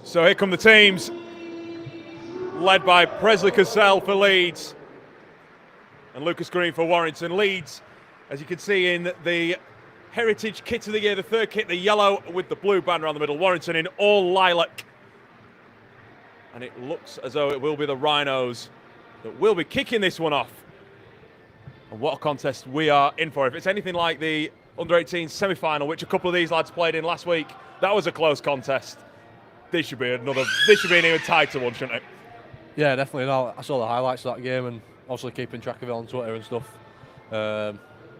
So here come the teams, led by Presley Cassell for Leeds and Lucas Green for Warrington. Leeds, as you can see in the Heritage Kit of the Year, the third kit, the yellow with the blue banner on the middle. Warrington in all lilac. And it looks as though it will be the Rhinos that will be kicking this one off. And what a contest we are in for. If it's anything like the under-18 semi-final, which a couple of these lads played in last week, that was a close contest. This should be an even tighter one, shouldn't it? Yeah, definitely. No, I saw the highlights of that game and also keeping track of it on Twitter and stuff. A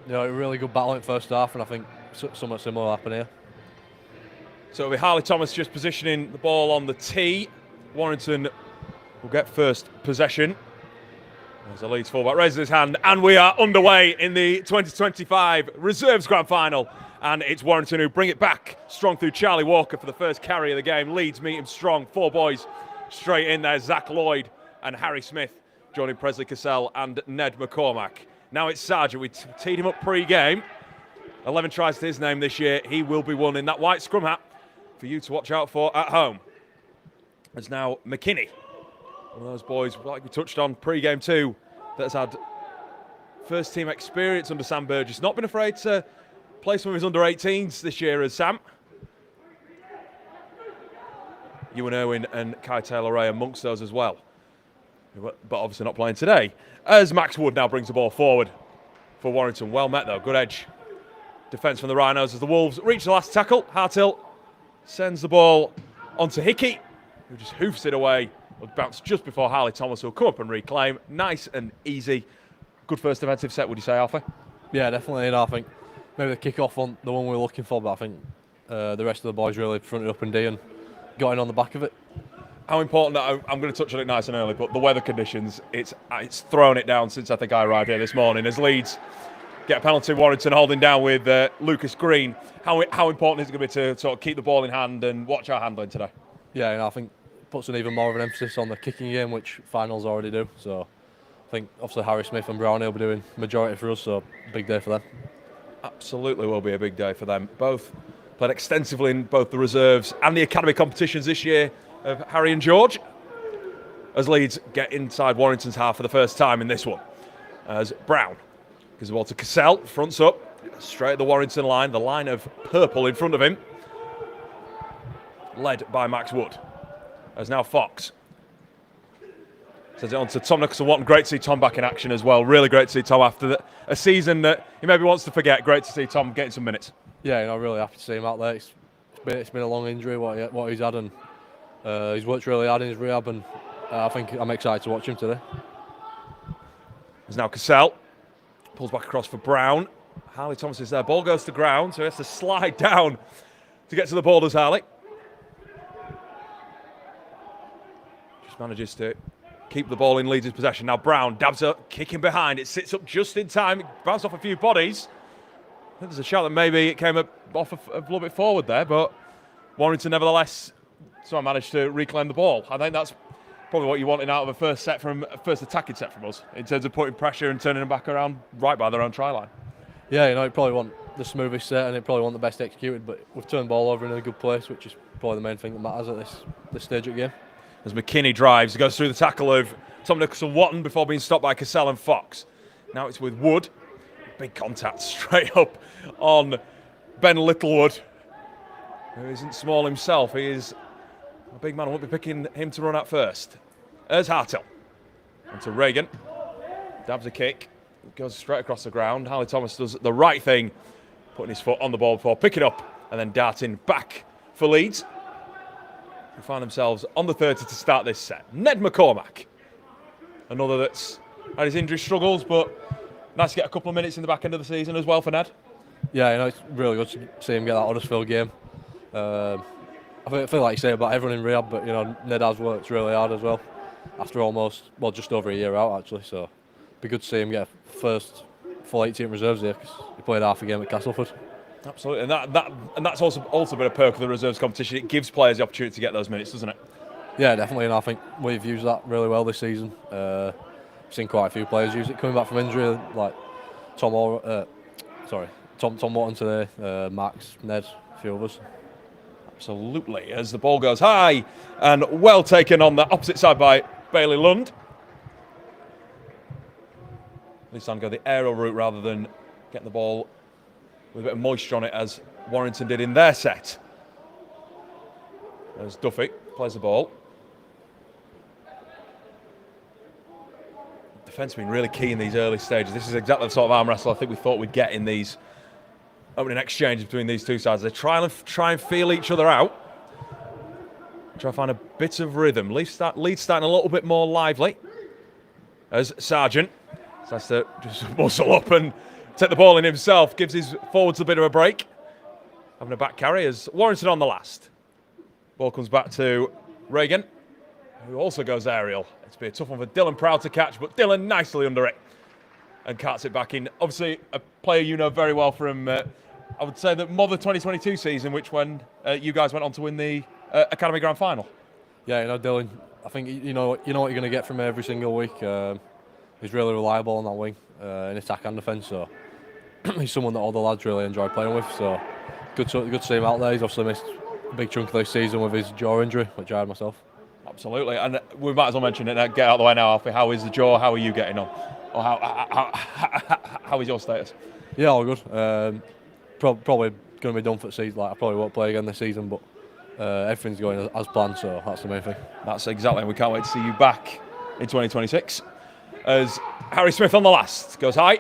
really good battle in the first half, and I think something similar will happen here. So it'll be Harley Thomas just positioning the ball on the tee. Warrington will get first possession. As the Leeds fullback raises his hand, and we are underway in the 2025 Reserves Grand Final. And it's Warrington who bring it back strong through Charlie Walker for the first carry of the game. Leeds meet him strong. 4 boys straight in there. Zach Lloyd and Harry Smith joining Presley Cassell and Ned McCormack. Now it's Sargent. We teed him up pre-game. 11 tries to his name this year. He will be one in that white scrum hat for you to watch out for at home. There's now McKinney, one of those boys, like we touched on pre-game too, that's had first team experience under Sam Burgess. Not been afraid to play some of his under-18s this year as Sam. Ewan Irwin and Kai Taylor-Ray amongst those as well. But obviously not playing today. As Max Wood now brings the ball forward for Warrington. Well met though, good edge. Defence from the Rhinos as the Wolves reach the last tackle. Hartill sends the ball onto Hickey, who just hoofs it away. Will bounce just before Harley Thomas, who'll come up and reclaim. Nice and easy. Good first defensive set, would you say, Alfie? Yeah, definitely. I think maybe the kick-off on the one we were looking for, but I think the rest of the boys really fronted up and D and got in on the back of it. How important that, I'm going to touch on it nice and early, but the weather conditions, it's thrown it down since I think I arrived here this morning. As Leeds get a penalty, Warrington holding down with Lucas Green. How important is it going to be to sort of keep the ball in hand and watch our handling today? Yeah, I think it puts an even more of an emphasis on the kicking game, which finals already do. So I think obviously Harry Smith and Brownie will be doing majority for us, so big day for them. Absolutely will be a big day for them. Both played extensively in both the reserves and the academy competitions this year of Harry and George, as Leeds get inside Warrington's half for the first time in this one. As Brown gives the ball to Cassell, fronts up, straight at the Warrington line, the line of purple in front of him, led by Max Wood. As now Fox sends it on to Tom Nicholson-Watton. Great to see Tom back in action as well. Really great to see Tom after a season that he maybe wants to forget. Great to see Tom getting some minutes. Yeah, really happy to see him out there. It's been a long injury what he's had, and he's worked really hard in his rehab, and I think I'm excited to watch him today. There's now Cassell. Pulls back across for Brown. Harley Thomas is there. Ball goes to ground, so he has to slide down to get to the ball, does Harley. Just manages to keep the ball in Leeds' possession. Now Brown dabs up, kicking behind. It sits up just in time. It bounced off a few bodies. I think there's a shout that maybe it came up off a little bit forward there, but Warrington nevertheless somehow managed to reclaim the ball. I think that's probably what you're wanting out of a first attacking set from us, in terms of putting pressure and turning them back around right by their own try line. Yeah, you probably want the smoothest set and it probably want the best executed, but we've turned the ball over in a good place, which is probably the main thing that matters at this stage of the game. As McKinney drives, he goes through the tackle of Tom Nicholson-Watton before being stopped by Cassell and Fox. Now it's with Wood. Big contact straight up on Ben Littlewood, who isn't small himself. He is a big man. I won't be picking him to run at first. There's Hartill. Onto Reagan. Dabs a kick. Goes straight across the ground. Harley Thomas does the right thing, putting his foot on the ball before picking up and then darting back for Leeds. They find themselves on the 30 to start this set. Ned McCormack, another that's had his injury struggles, but nice to get a couple of minutes in the back end of the season as well for Ned. Yeah, it's really good to see him get that Huddersfield game. I feel like you say about everyone in rehab, but Ned has worked really hard as well after just over a year out actually. So it'd be good to see him get a first full 18 reserves here, because he played half a game at Castleford. Absolutely, and that's also been a perk of the reserves competition. It gives players the opportunity to get those minutes, doesn't it? Yeah, definitely, and I think we've used that really well this season. Seen quite a few players use it coming back from injury, like Tom Watton today, Max, Ned, a few others. Absolutely, as the ball goes high and well taken on the opposite side by Bailey Lund. Leeds go the aerial route rather than getting the ball with a bit of moisture on it as Warrington did in their set. As Duffy plays the ball. Defence has been really key in these early stages. This is exactly the sort of arm wrestle I think we thought we'd get in these opening exchanges between these two sides. They try and feel each other out. Try to find a bit of rhythm. Leeds starting a little bit more lively. As Sargent starts to just muscle up and take the ball in himself. Gives his forwards a bit of a break. Having a back carry as Warrington on the last. Ball comes back to Reagan, who also goes aerial. It's been a tough one for Dylan Proud to catch, but Dylan nicely under it and carts it back in. Obviously, a player you know very well from, I would say, the Mother 2022 season, which when you guys went on to win the Academy Grand Final. Yeah, you know, Dylan, I think you know what you're going to get from him every single week. He's really reliable on that wing, in attack and defence, so he's someone that all the lads really enjoy playing with, so good to see him out there. He's obviously missed a big chunk of this season with his jaw injury, which I had myself. Absolutely, and we might as well mention it. Get out of the way now, Alfie. How is the jaw? How are you getting on? Or how is your status? Yeah, all good. Probably going to be done for the season. Like, I probably won't play again this season, but everything's going as planned, so that's the main thing. That's exactly, and we can't wait to see you back in 2026. As Harry Smith on the last goes high.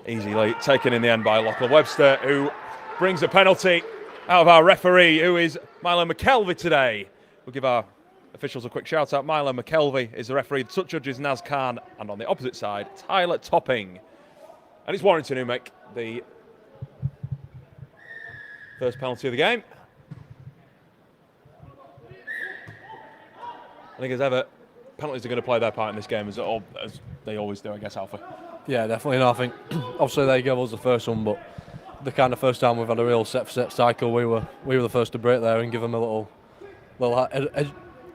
Easily taken in the end by Lachlan Webster, who brings a penalty out of our referee, who is Milo McKelvey today. We'll give our officials a quick shout out. Milo McKelvey is the referee. The judge is Naz Khan, and on the opposite side, Tyler Topping. And it's Warrington who make the first penalty of the game. I think as ever, penalties are going to play their part in this game as they always do, I guess, Alfie. Yeah, definitely. No, I think obviously they gave us the first one, but the kind of first time we've had a real set-for-set cycle, we were the first to break there and give them a little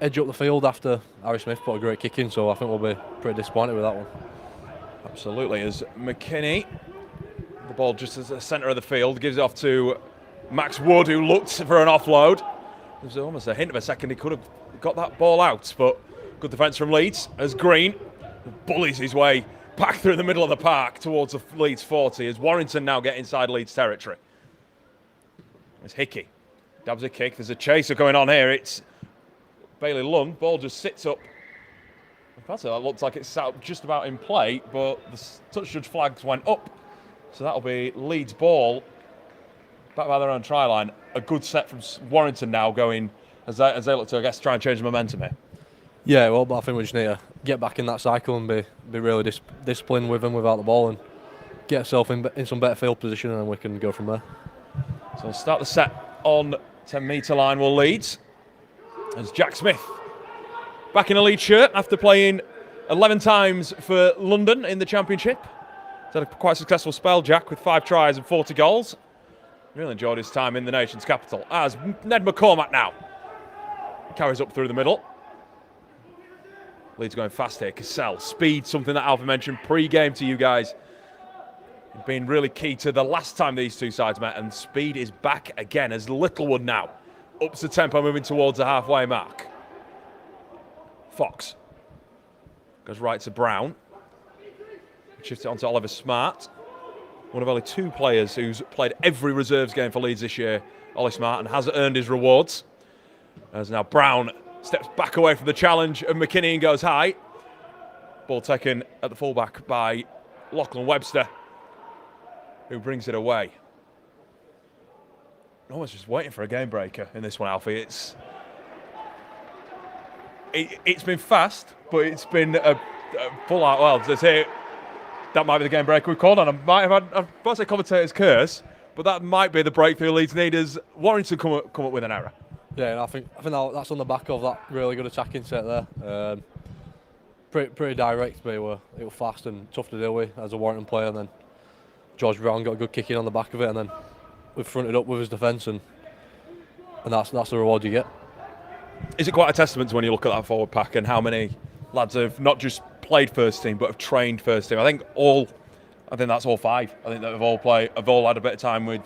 edge up the field after Harry Smith put a great kick in. So I think we'll be pretty disappointed with that one. Absolutely. As McKinney, the ball just at the centre of the field, gives it off to Max Wood, who looked for an offload. There's almost a hint of a second he could have got that ball out, but good defence from Leeds as Green bullies his way back through the middle of the park towards the Leeds 40 as Warrington now get inside Leeds territory. It's Hickey. Dabs a kick. There's a chaser going on here. It's Bailey Lund. Ball just sits up. That looks like it's sat up just about in play, but the touch judge flags went up. So that'll be Leeds ball back by their own try line. A good set from Warrington now going as they look to, I guess, try and change the momentum here. Yeah, well, but I think we just need to get back in that cycle and be really disciplined with them without the ball and get ourselves in some better field position, and then we can go from there. So we'll start the set on 10-metre line will Leeds. As Jack Smith back in a Leeds shirt after playing 11 times for London in the Championship. He's had a quite successful spell, Jack, with 5 tries and 40 goals. Really enjoyed his time in the nation's capital. As Ned McCormack now carries up through the middle. Leeds going fast here. Cassell, speed, something that Alfie mentioned pre-game to you guys. It's been really key to the last time these two sides met, and speed is back again as Littlewood now ups the tempo, moving towards the halfway mark. Fox goes right to Brown. Shifts it onto Oliver Smart. One of only 2 players who's played every reserves game for Leeds this year, Ollie Smart, and has earned his rewards. As now Brown steps back away from the challenge of McKinney and goes high. Ball taken at the fullback by Lachlan Webster, who brings it away. Almost just waiting for a game breaker in this one, Alfie. It's been fast, but it's been a full out. Well, let's say that might be the game breaker we called on. I might have had, I'm about to say commentator's curse, but that might be the breakthrough Leeds need as Warrington come up with an error. Yeah, and I think that's on the back of that really good attacking set there. Pretty direct, but it were fast and tough to deal with as a Warrington player. And then George Brown got a good kick in on the back of it, and then we've fronted up with his defence, and that's the reward you get. Is it quite a testament to when you look at that forward pack and how many lads have not just played first team but have trained first team? I think that's all 5. I think that have all had a bit of time with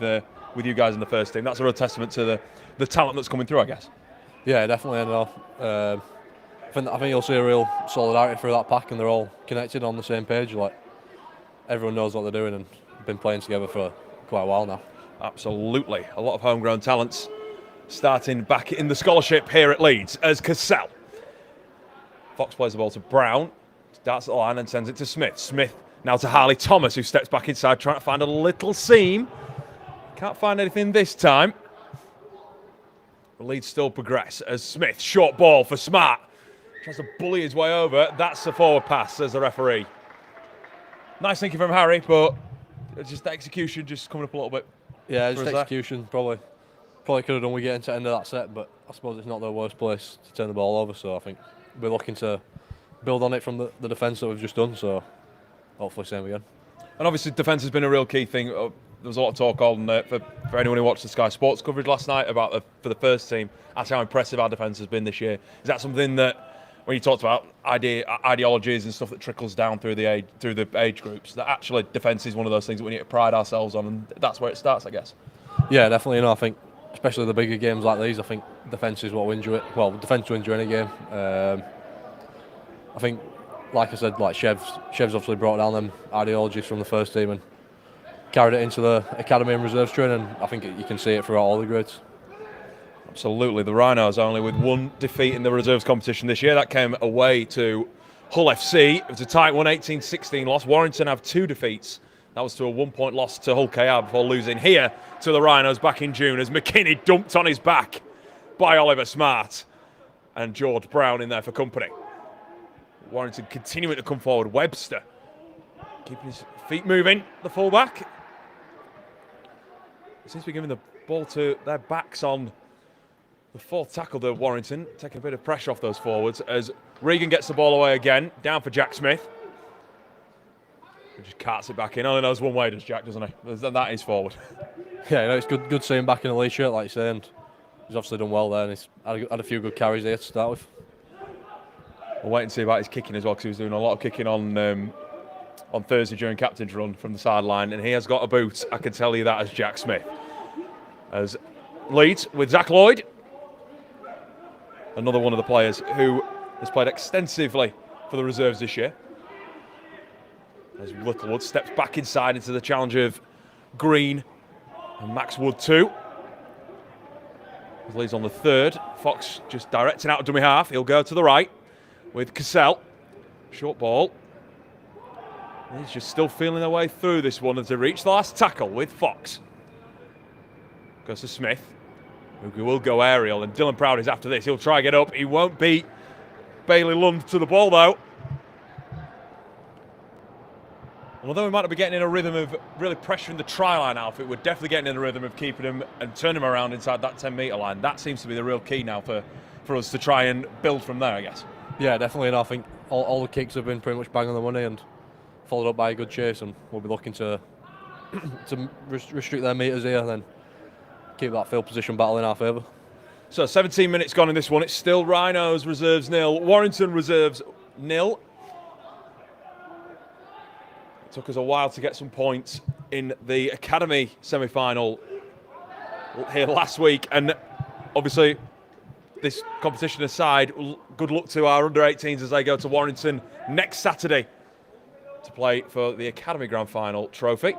with you guys in the first team. That's a real testament to the talent that's coming through, I guess. Yeah, definitely. I know. I think you'll see a real solidarity through that pack, and they're all connected on the same page. Like, everyone knows what they're doing and been playing together for quite a while now. Absolutely. A lot of homegrown talents starting back in the scholarship here at Leeds as Cassell. Fox plays the ball to Brown, darts at the line and sends it to Smith. Smith now to Harley Thomas, who steps back inside trying to find a little seam. Can't find anything this time. The Leeds still progress as Smith, short ball for Smart. Tries to bully his way over. That's a forward pass, says the referee. Nice thinking from Harry, but just the execution just coming up a little bit. Yeah, just execution. Probably could have done with getting to the end of that set, but I suppose it's not the worst place to turn the ball over. So I think we're looking to build on it from the defence that we've just done. So hopefully same again. And obviously defence has been a real key thing. There was a lot of talk on for anyone who watched the Sky Sports coverage last night about for the first team, that's how impressive our defence has been this year. Is that something that, when you talked about ideologies and stuff that trickles down through the age groups, that actually defence is one of those things that we need to pride ourselves on, and that's where it starts, I guess? Yeah, definitely. I think especially the bigger games like these, I think defence is what wins you it. Well, defence wins you any game. I think, like I said, like Chev's obviously brought down them ideologies from the first team and carried it into the academy and reserves training. I think you can see it throughout all the grades. Absolutely. The Rhinos only with one defeat in the reserves competition this year. That came away to Hull FC. It was a tight 18-16 loss. Warrington have 2 defeats. That was to a 1-point loss to Hull KR before losing here to the Rhinos back in June as McKinney dumped on his back by Oliver Smart and George Brown in there for company. Warrington continuing to come forward. Webster keeping his feet moving, the fullback. Seems to be giving the ball to their backs on the fourth tackle to Warrington, taking a bit of pressure off those forwards as Regan gets the ball away again, down for Jack Smith. He just carts it back in. Only knows one way, does Jack, doesn't he? That is forward. Yeah, it's good seeing him back in the lead shirt, like you say, and he's obviously done well there, and he's had a few good carries here to start with. We'll wait and see about his kicking as well, because he was doing a lot of kicking on Thursday during captain's run from the sideline, and he has got a boot, I can tell you that, as Jack Smith. As Leeds with Zach Lloyd, another one of the players who has played extensively for the reserves this year. As Littlewood steps back inside into the challenge of Green and Max Wood too. Leeds on the third. Fox just directing out of dummy half. He'll go to the right with Cassell. Short ball. He's just still feeling their way through this one as they reach the last tackle with Fox. Goes to Smith, who will go aerial, and Dylan Proud is after this. He'll try and get up. He won't beat Bailey Lund to the ball though. And although we might not be getting in a rhythm of really pressuring the try line outfit, we're definitely getting in a rhythm of keeping him and turning him around inside that 10-metre line. That seems to be the real key now for us to try and build from there, I guess. Yeah, definitely. And I think all the kicks have been pretty much bang on the money and followed up by a good chase, and we'll be looking to restrict their metres here and then keep that field position battle in our favour. So 17 minutes gone in this one. It's still Rhinos reserves 0, Warrington reserves 0. It took us a while to get some points in the academy semi-final here last week, and obviously this competition aside, good luck to our under-18s as they go to Warrington next Saturday to play for the academy grand final trophy.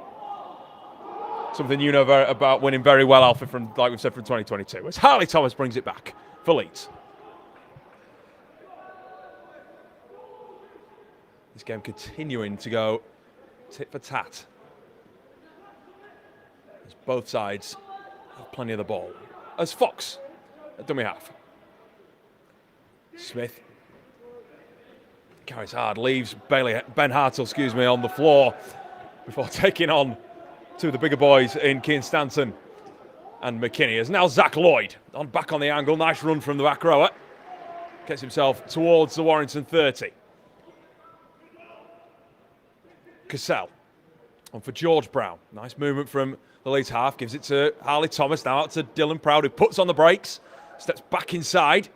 Something you know about winning very well, Alfie, from, like we've said, from 2022. As Harley Thomas brings it back for Leeds. This game continuing to go tit for tat, as both sides have plenty of the ball. As Fox at dummy half. Smith carries hard, leaves Ben Hartle, on the floor before taking on two of the bigger boys in Keane Stanton and McKinney. As now Zach Lloyd back on the angle. Nice run from the back rower. Gets himself towards the Warrington 30. Cassell on for George Brown. Nice movement from the Leeds half. Gives it to Harley Thomas. Now out to Dylan Proud, who puts on the brakes. Steps back inside.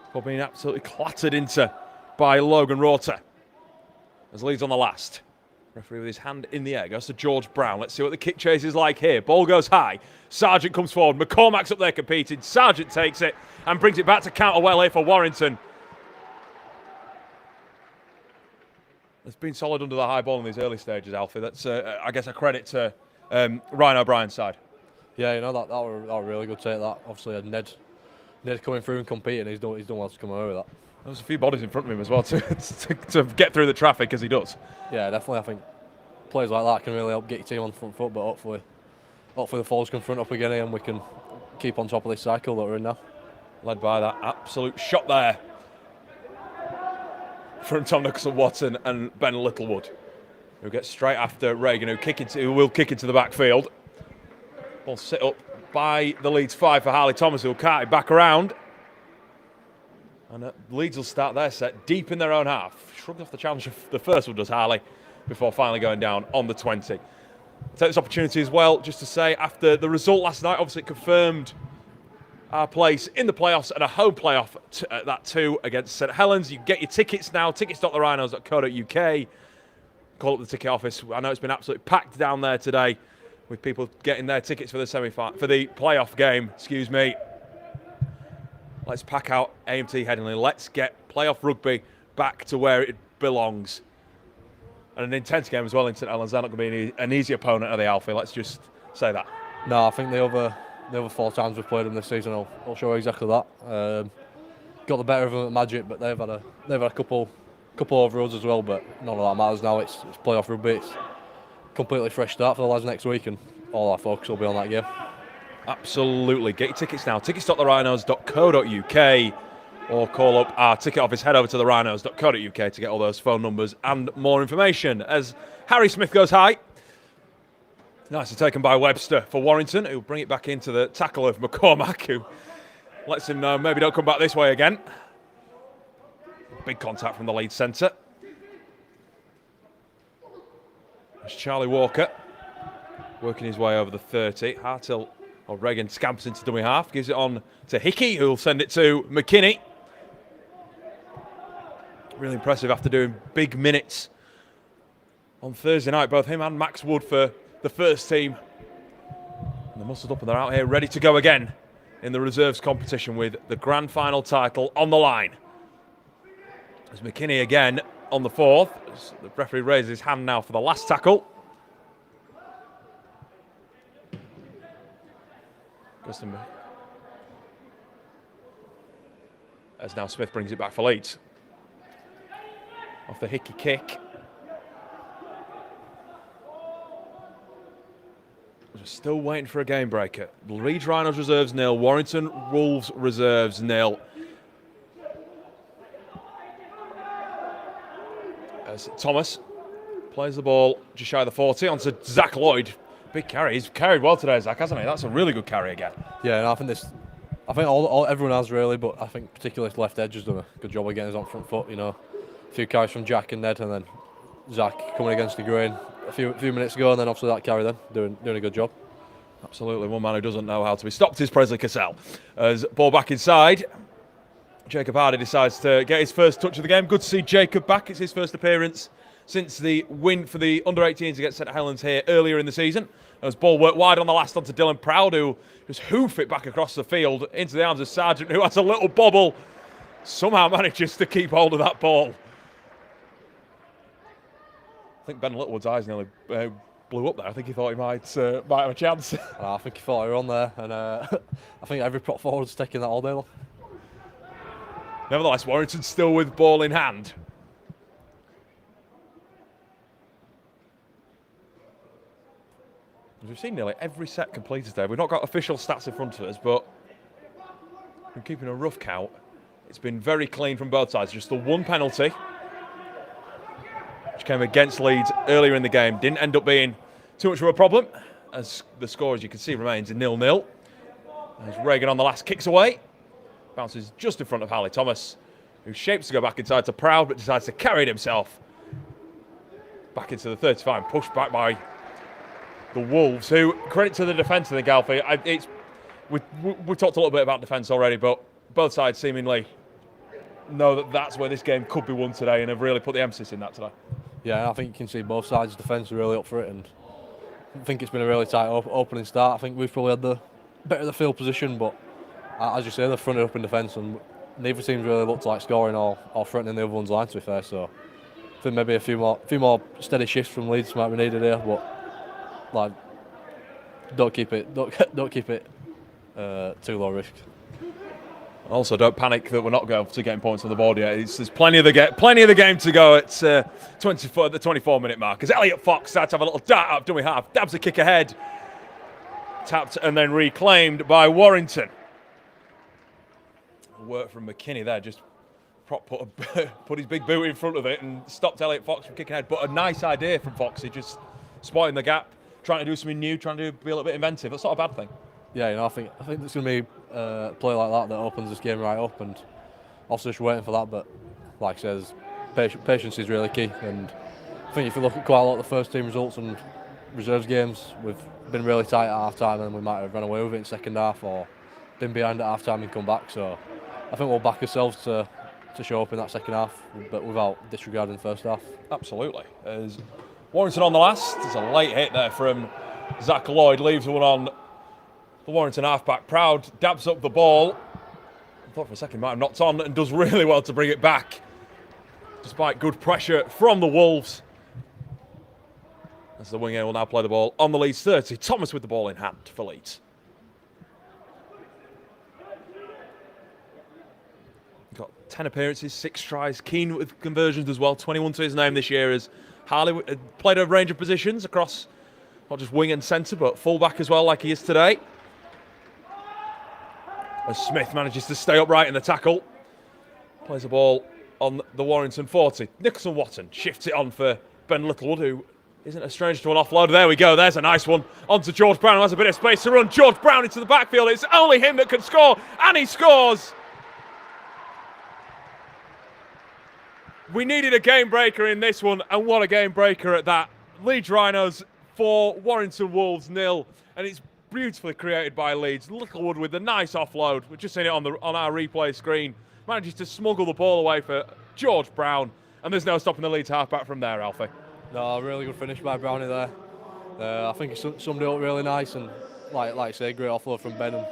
Before being absolutely clattered into by Logan Rorter. As Leeds on the last. Referee with his hand in the air goes to George Brown. Let's see what the kick chase is like here. Ball goes high. Sargent comes forward. McCormack's up there competing. Sargent takes it and brings it back to counter well here for Warrington. It's been solid under the high ball in these early stages, Alfie. That's, I guess, a credit to Ryan O'Brien's side. Yeah, that was a really good take. That obviously had Ned coming through and competing. He's done well to come away with that. There was a few bodies in front of him as well to get through the traffic as he does. Yeah, definitely. I think players like that can really help get your team on the front foot. But hopefully the Falls can front up again and we can keep on top of this cycle that we're in now. Led by that absolute shot there from Tom Nicholson-Watson and Ben Littlewood, who gets straight after Reagan, who will kick into the backfield. Ball sit up by the Leeds 5 for Harley Thomas, who will cart it back around. And Leeds will start their set deep in their own half. Shrugged off the challenge of the first one, does Harley, before finally going down on the 20. I'll take this opportunity as well just to say, after the result last night, obviously it confirmed our place in the playoffs and a home playoff that too against St Helens. You can get your tickets now, tickets.therhinos.co.uk. Call up the ticket office. I know it's been absolutely packed down there today with people getting their tickets for the playoff game. Excuse me. Let's pack out AMT Headingley. Let's get playoff rugby back to where it belongs. And an intense game as well in St Helens. They're not going to be an easy opponent, are they, Alfie? Let's just say that. No, I think the other 4 times we've played them this season will show exactly that. Got the better of them at Magic, but they've had a couple overruns as well. But none of that matters now. It's playoff rugby. It's completely fresh start for the lads next week, and all our focus will be on that game. Absolutely. Get your tickets now. Tickets.therhinos.co.uk or call up our ticket office. Head over to therhinos.co.uk to get all those phone numbers and more information. As Harry Smith goes high. Nicely taken by Webster for Warrington, who'll bring it back into the tackle of McCormack, who lets him know maybe don't come back this way again. Big contact from the lead centre. There's Charlie Walker working his way over the 30. Hartill or Reagan scamps into dummy half, gives it on to Hickey, who'll send it to McKinney. Really impressive after doing big minutes on Thursday night. Both him and Max Wood for the first team. And they're muscled up and they're out here ready to go again in the reserves competition with the grand final title on the line. As McKinney again on the 4th. As the referee raises his hand now for the last tackle. As now Smith brings it back for Leeds. Off the Hickey kick. We're still waiting for a game breaker. Leeds Rhinos reserves 0, Warrington Wolves reserves 0. As Thomas plays the ball just shy of the 40 onto Zach Lloyd. Big carry. He's carried well today, Zach, hasn't he? That's a really good carry again. Yeah, and I think everyone has really, but I think particularly left edge has done a good job of getting his on front foot. A few carries from Jack and Ned, and then Zach coming against the grain a few minutes ago, and then obviously that carry then doing a good job. Absolutely, one man who doesn't know how to be stopped is Presley Cassell. As ball back inside, Jacob Hardy decides to get his first touch of the game. Good to see Jacob back. It's his first appearance since the win for the under-18s against St Helens here earlier in the season. As ball worked wide on the last onto Dylan Proud, who just hoof it back across the field into the arms of Sargent, who has a little bobble. Somehow manages to keep hold of that ball. I think Ben Littlewood's eyes nearly blew up there. I think he thought he might have a chance. I think he thought he were on there, and I think every prop forward's taking that all day long. Nevertheless, Warrington still with ball in hand. We've seen nearly every set completed today. We've not got official stats in front of us, but we're keeping a rough count. It's been very clean from both sides. Just the one penalty, which came against Leeds earlier in the game, didn't end up being too much of a problem, as the score, as you can see, remains 0-0. As Reagan on the last kicks away. Bounces just in front of Harley Thomas, who shapes to go back inside to Proud, but decides to carry it himself back into the 35, pushed back by the Wolves, who, credit to the defence of the Galfie. We talked a little bit about defence already, but both sides seemingly know that that's where this game could be won today and have really put the emphasis in that today. Yeah, I think you can see both sides. Defence are really up for it, and I think it's been a really tight opening start. I think we've probably had the better of the field position, but as you say, they're fronted up in defence, and neither team's really looked like scoring or threatening the other one's line. To be fair, so I think maybe a few more steady shifts from Leeds might be needed here, but like don't keep it too low risk. Also, don't panic that we're not going to getting points on the board yet. There's plenty of the game to go at the 24-minute mark. As Elliot Fox starts to have a little dart up, dummy half, dabs a kick ahead, tapped and then reclaimed by Warrington. Work from McKinney there, just put his big boot in front of it and stopped Elliot Fox from kicking ahead. But a nice idea from Foxy, just spotting the gap, trying to do something new, trying to be a little bit inventive. That's not a bad thing. Yeah, I think there's going to be a play like that opens this game right up, and also just waiting for that. But like I said, patience is really key, and I think if you look at quite a lot of the first team results and reserves games, we've been really tight at half time, and we might have run away with it in second half or been behind at half time and come back. So I think we'll back ourselves to show up in that second half, but without disregarding the first half. Absolutely. As Warrington on the last, there's a late hit there from Zach Lloyd, leaves one on the Warrington halfback. Proud dabs up the ball. I thought for a second he might have knocked on and does really well to bring it back, despite good pressure from the Wolves. As the winger will now play the ball on the Leeds 30. Thomas with the ball in hand for Leeds. Got 10 appearances, 6 tries, keen with conversions as well. 21 to his name this year as Harley played a range of positions across not just wing and centre, but full-back as well, like he is today. As Smith manages to stay upright in the tackle. Plays the ball on the Warrington 40. Nicholson Watton shifts it on for Ben Littlewood, who isn't a stranger to an offload. There we go, there's a nice one. On to George Brown, who has a bit of space to run. George Brown into the backfield. It's only him that can score, and he scores. We needed a game breaker in this one, and what a game breaker at that. Leeds Rhinos 4, Warrington Wolves 0, and it's beautifully created by Leeds. Littlewood with the nice offload. We've just seen it on our replay screen. Manages to smuggle the ball away for George Brown, and there's no stopping the Leeds halfback from there, Alfie. No, really good finish by Brownie there. I think he summed it up really nice, and like I say, great offload from Ben. And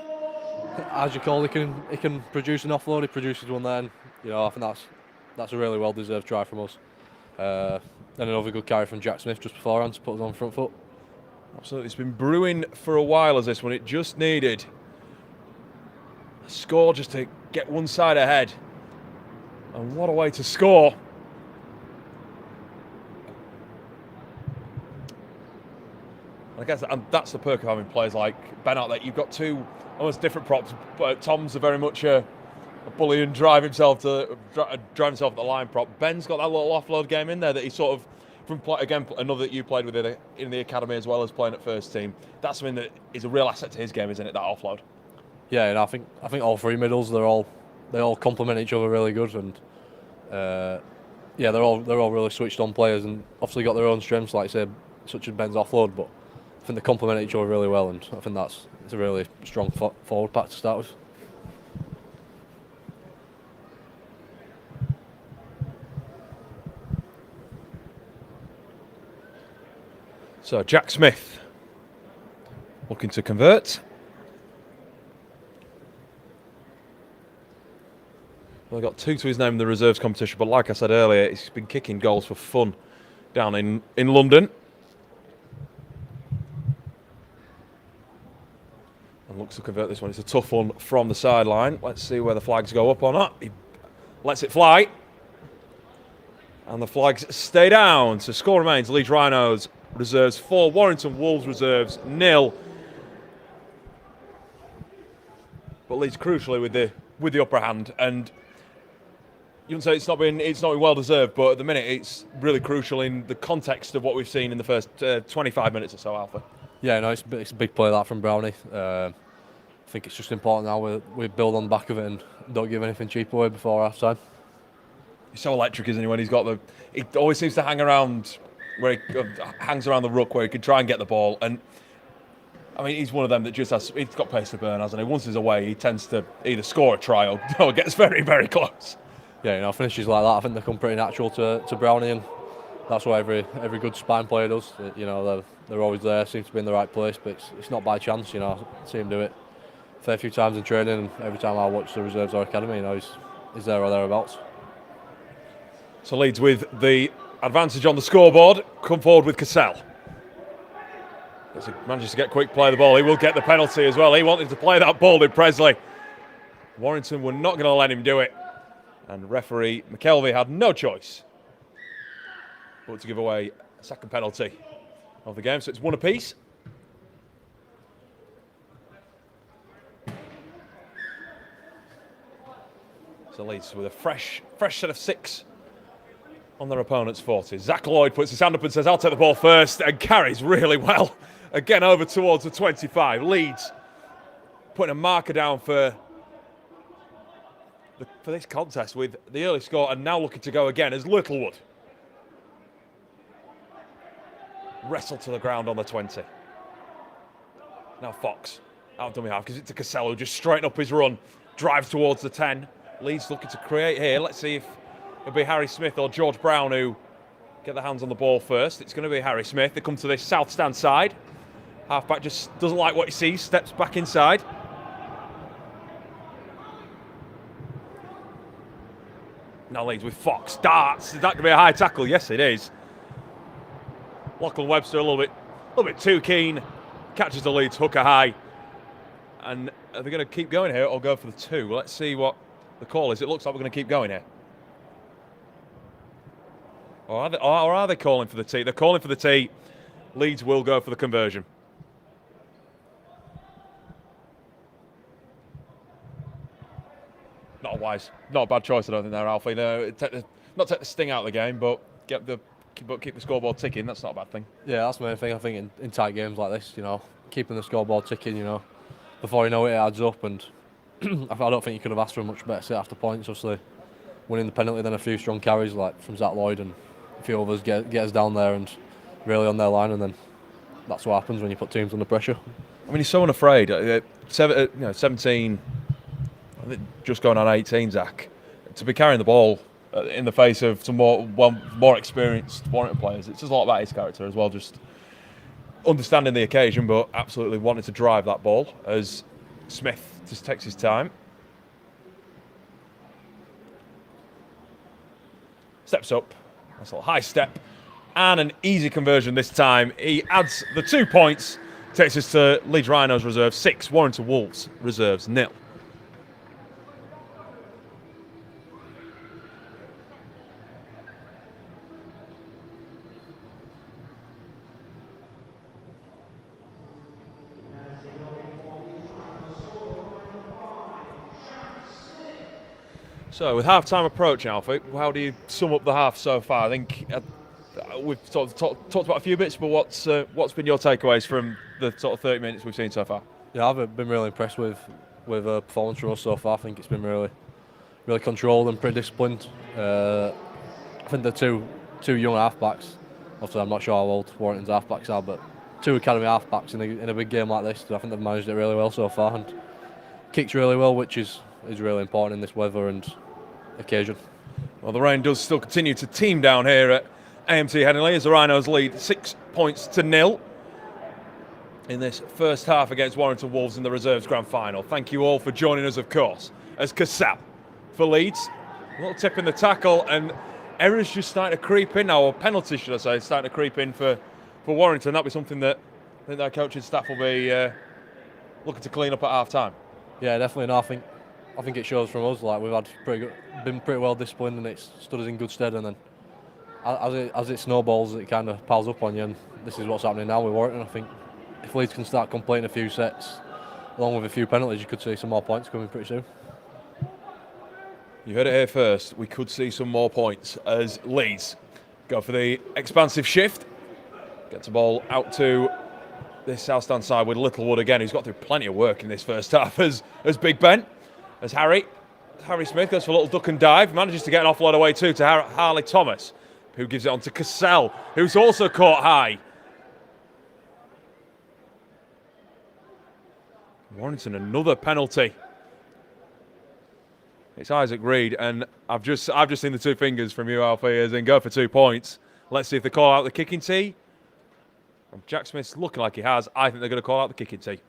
as you call, he can produce an offload. He produces one there, and I think that's a really well deserved try from us. And another good carry from Jack Smith just beforehand to put us on front foot. Absolutely, it's been brewing for a while as this one. It just needed a score just to get one side ahead. And what a way to score. I guess that's the perk of having players like Ben out there. You've got two almost different props, but Tom's very much a bully and drive himself at the line prop. Ben's got that little offload game in there that he sort of, again, another that you played with in the academy as well as playing at first team. That's something that is a real asset to his game, isn't it? That offload. Yeah, and I think all three middles they all complement each other really good, and they're all really switched on players, and obviously got their own strengths, like I said, such as Ben's offload, but I think they complement each other really well, and I think it's a really strong forward pack to start with. So Jack Smith looking to convert. Well, got 2 to his name in the reserves competition, but like I said earlier, he's been kicking goals for fun down in London. And looks to convert this one. It's a tough one from the sideline. Let's see where the flags go up or not. He lets it fly. And the flags stay down. So score remains Leeds Rhinos reserves 4, Warrington Wolves reserves 0. But Leeds crucially with the upper hand, and you wouldn't say it's not been well deserved, but at the minute it's really crucial in the context of what we've seen in the first 25 minutes or so, Alpha. Yeah, no, it's a big play that from Brownie. I think it's just important now we build on the back of it and don't give anything cheap away before half time. He's so electric, isn't he? When he always seems to hang around where he hangs around the ruck where he can try and get the ball. And I mean, he's one of them that he's got pace to burn, hasn't he? Once he's away, he tends to either score a try or gets very, very close. Yeah, finishes like that, I think they come pretty natural to Brownie, and that's what every good spine player does. You know, they're always there, seem to be in the right place, but it's not by chance. You know, I see him do it a fair few times in training, and every time I watch the reserves or academy, you know, he's there or thereabouts. So Leeds with the advantage on the scoreboard, come forward with Cassell. As he manages to get quick play of the ball, he will get the penalty as well. He wanted to play that ball, did Presley. Warrington were not going to let him do it. And referee McKelvey had no choice but to give away a second penalty of the game. So it's one apiece. So Leeds with a fresh set of 6 on their opponent's 40. Zach Lloyd puts his hand up and says, I'll take the ball first, and carries really well. Again over towards the 25. Leeds putting a marker down for this contest with the early score, and now looking to go again as Littlewood wrestled to the ground on the 20. Now Fox out dummy half, gives it to Cassell, who just straighten up his run, drives towards the 10. Leeds looking to create here. Let's see if it'll be Harry Smith or George Brown who get their hands on the ball first. It's going to be Harry Smith. They come to this south stand side. Halfback just doesn't like what he sees, steps back inside. Now Leeds with Fox, darts. Is that going to be a high tackle? Yes, it is. Lachlan Webster a little bit too keen. Catches the Leeds hooker high. And are they going to keep going here or go for the 2? Well, let's see what the call is. It looks like we're going to keep going here. Or are they calling for the tee? They're calling for the tee. Leeds will go for the conversion. Not a bad choice, I don't think there, Alfie. No, not take the sting out of the game, but keep the scoreboard ticking. That's not a bad thing. Yeah, that's the main thing. I think in tight games like this, you know, keeping the scoreboard ticking, you know, before you know it adds up. And I don't think you could have asked for a much better set after points. Obviously, winning the penalty, then a few strong carries like from Zach Lloyd and a few others get us down there and really on their line, and then that's what happens when you put teams under pressure. I mean, he's so unafraid. 17. I think just going on 18, Zach, to be carrying the ball in the face of some more experienced Warrington players. It's just a lot about his character as well, just understanding the occasion, but absolutely wanting to drive that ball as Smith just takes his time. Steps up, nice little high step, and an easy conversion this time. He adds the 2 points, takes us to Leeds Rhinos reserve 6, Warrington Wolves reserves 0. So, with half-time approaching, Alfie, how do you sum up the half so far? I think we've sort of talked about a few bits, but what's been your takeaways from the sort of 30 minutes we've seen so far? Yeah, I've been really impressed with performance from us so far. I think it's been really controlled and pretty disciplined. I think the two young halfbacks, obviously I'm not sure how old Warrington's halfbacks are, but 2 academy halfbacks in a big game like this, I think they've managed it really well so far and kicked really well, which is really important in this weather and occasion. Well, the rain does still continue to team down here at AMT Headingley as the Rhinos lead 6 points to 0 in this first half against Warrington Wolves in the Reserves Grand Final. Thank you all for joining us, of course, as Cassell for Leeds. A little tip in the tackle, and errors just starting to creep in now, or penalties, should I say, starting to creep in for Warrington. That'll be something that I think their coaching staff will be looking to clean up at half-time. Yeah, definitely. No, I think it shows from us. Like we've been pretty well disciplined, and it's stood us in good stead. And then as it snowballs, it kind of piles up on you. And this is what's happening now with Warrington. I think if Leeds can start completing a few sets, along with a few penalties, you could see some more points coming pretty soon. You heard it here first. We could see some more points as Leeds go for the expansive shift. Gets the ball out to this south stand side with Littlewood again, who's got through plenty of work in this first half as Big Ben. As Harry Smith goes for a little duck and dive, manages to get an offload away too to Harley Thomas, who gives it on to Cassell, who's also caught high. Warrington, another penalty. It's Isaac Reed, and I've just seen the 2 fingers from you, Alfie, as in go for 2 points. Let's see if they call out the kicking tee. Jack Smith's looking like he has. I think they're going to call out the kicking tee.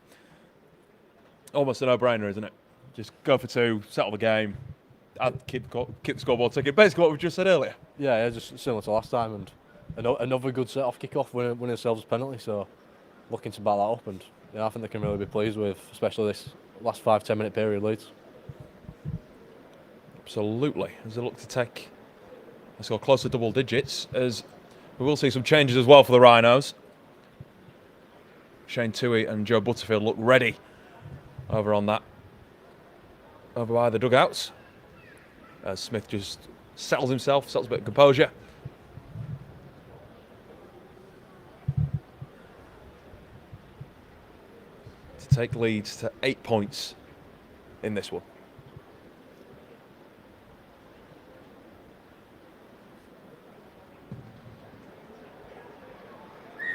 Almost a no-brainer, isn't it? Just go for two, settle the game, keep the scoreboard ticket. Basically what we just said earlier. Yeah, just similar to last time, and another good set-off kick-off, winning themselves a penalty. So looking to back that up, and I think they can really be pleased with, especially this last 5-10 minute period, Leeds. Absolutely. As they look to take, let's go close to double digits, as we will see some changes as well for the Rhinos. Shane Toohey and Joe Butterfield look ready over by the dugouts. As Smith just settles himself, settles a bit of composure. To take Leeds to 8 points in this one.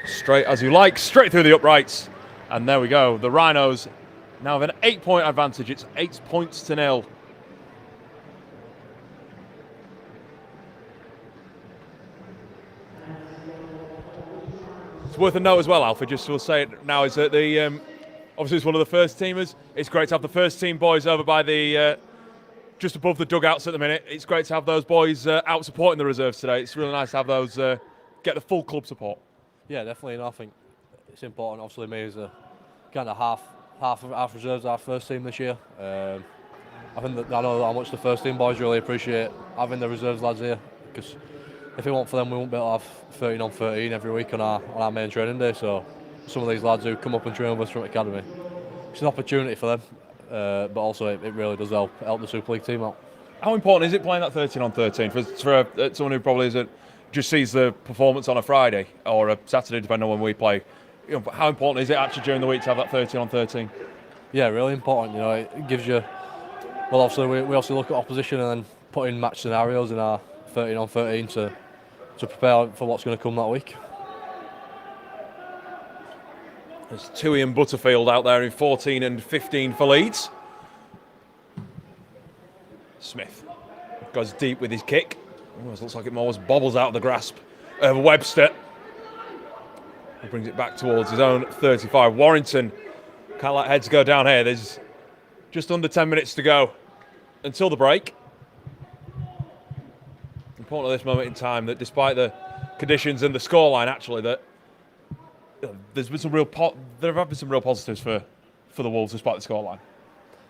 Straight as you like, straight through the uprights. And there we go. The Rhinos now have an 8-point advantage. It's 8 points to 0. It's worth a note as well, Alfred, just to say it now, is that the obviously it's one of the first teamers. It's great to have the first team boys over by the just above the dugouts at the minute. It's great to have those boys out supporting the reserves today. It's really nice to have those get the full club support. Yeah, definitely, and I think it's important. Obviously, me as a kind of half reserves our first team this year. I think that I know how much the first team boys really appreciate having the reserves lads here, because if it weren't for them, we wouldn't be able to have 13 on 13 every week on our main training day. So some of these lads who come up and train with us from academy, it's an opportunity for them, but also it really does help the Super League team out. How important is it playing that 13 on 13 for someone who probably isn't? Just sees the performance on a Friday or a Saturday, depending on when we play. But how important is it actually during the week to have that 13 on 13? Yeah, really important. It gives you. Well, obviously we also look at opposition and then put in match scenarios in our 13 on 13 to prepare for what's going to come that week. There's Toohey and Butterfield out there in 14 and 15 for Leeds. Smith goes deep with his kick. Almost looks like it almost bobbles out of the grasp of Webster. He brings it back towards his own 35. Warrington can't let heads go down here. There's just under 10 minutes to go until the break. Important at this moment in time that despite the conditions and the scoreline, actually, that there's been there have been some real positives for the Wolves despite the scoreline.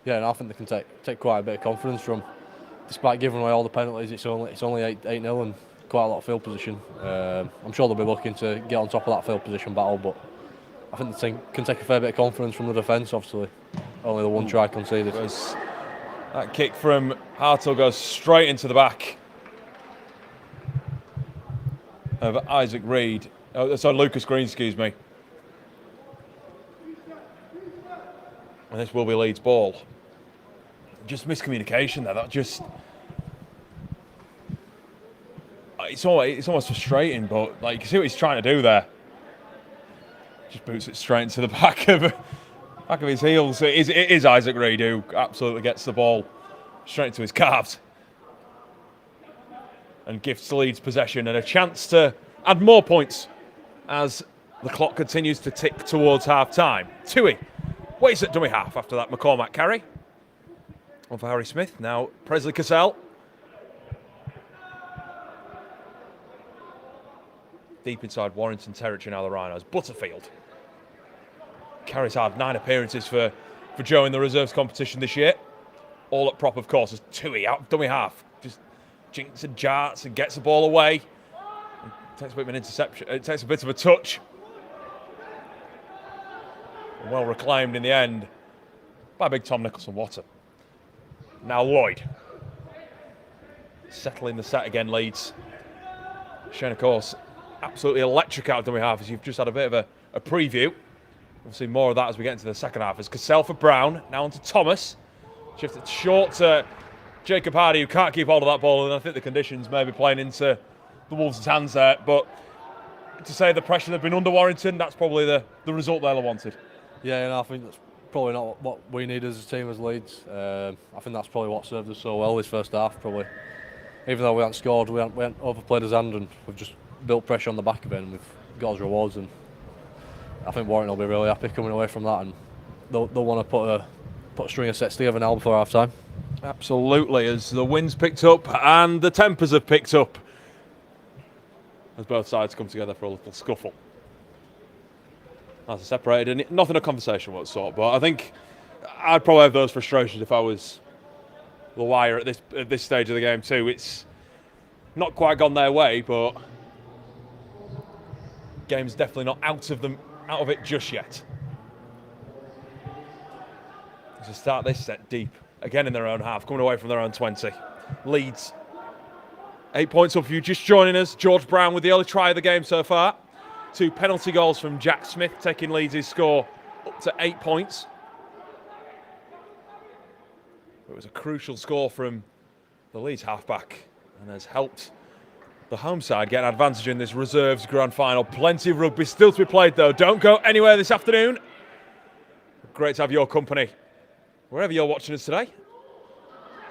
Yeah, and I think they can take quite a bit of confidence from. Despite giving away all the penalties, it's only 8-0 and quite a lot of field position. I'm sure they'll be looking to get on top of that field position battle, but I think the team can take a fair bit of confidence from the defence, obviously. Only the one try conceded. That kick from Hartle goes straight into the back of Isaac Reed. Lucas Green, excuse me. And this will be Leeds' ball. Just miscommunication there. That just it's almost frustrating, but like you can see what he's trying to do there. Just boots it straight into the back of his heels. It is Isaac Reed who absolutely gets the ball straight into his calves and gives Leeds possession and a chance to add more points as the clock continues to tick towards half time. Toohey waits at dummy half after that McCormack carry. On for Harry Smith, now Presley Cassell. Deep inside Warrington territory now, the Rhinos. Butterfield carries hard, 9 appearances for Joe in the reserves competition this year. All at prop, of course, as Toohey out dummy half. Just jinks and jarts and gets the ball away. It takes a bit of an interception, it takes a bit of a touch. Well reclaimed in the end by big Tom Nicholson-Watter. Now Lloyd. Settling the set again, Leeds. Shane, of course, absolutely electric out of dummy half, as you've just had a bit of a preview. We'll see more of that as we get into the second half. As Cassell for Brown, now on to Thomas. Shifted short to Jacob Hardy, who can't keep hold of that ball, and I think the conditions may be playing into the Wolves' hands there. But to say the pressure they've been under Warrington, that's probably the result they'll have wanted. Yeah, and I think that's probably not what we need as a team as Leeds. I think that's probably what served us so well this first half, probably. Even though we hadn't scored, we hadn't overplayed his hand, and we've just built pressure on the back of it, and we've got us rewards. And I think Warrington will be really happy coming away from that, and they'll want to put a string of sets together now before half time. Absolutely, as the wind's picked up and the tempers have picked up, as both sides come together for a little scuffle. As I separated, and nothing a conversation what sort, but I think I'd probably have those frustrations if I was the Wire at this stage of the game too. It's not quite gone their way, but game's definitely not out of it just yet. To start this set deep, again in their own half, coming away from their own 20. Leeds, 8 points up for you just joining us. George Brown with the early try of the game so far. 2 penalty goals from Jack Smith, taking Leeds' score up to 8 points. It was a crucial score from the Leeds halfback and has helped the home side get an advantage in this reserves grand final. Plenty of rugby still to be played though. Don't go anywhere this afternoon. Great to have your company wherever you're watching us today.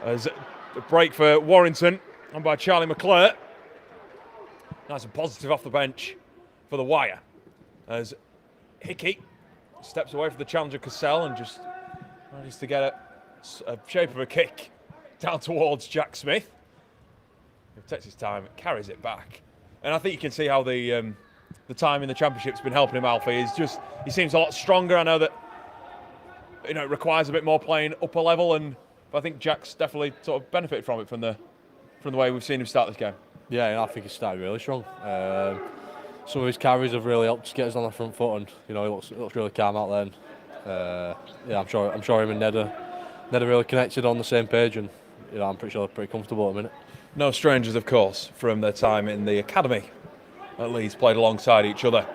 As a break for Warrington, and by Charlie McClure. Nice and positive off the bench for the Wire. As Hickey steps away from the challenger Cassell and just manages to get a shape of a kick down towards Jack Smith. He takes his time, carries it back. And I think you can see how the time in the championship's been helping him, Alfie. He seems a lot stronger. I know that it requires a bit more playing upper level, but I think Jack's definitely sort of benefited from it from the way we've seen him start this game. Yeah, I think he started really strong. Some of his carries have really helped get us on the front foot, and he looks really calm out there. And, I'm sure him and Ned are really connected on the same page, and I'm pretty sure they're pretty comfortable at the minute. No strangers, of course, from their time in the academy. At Leeds, played alongside each other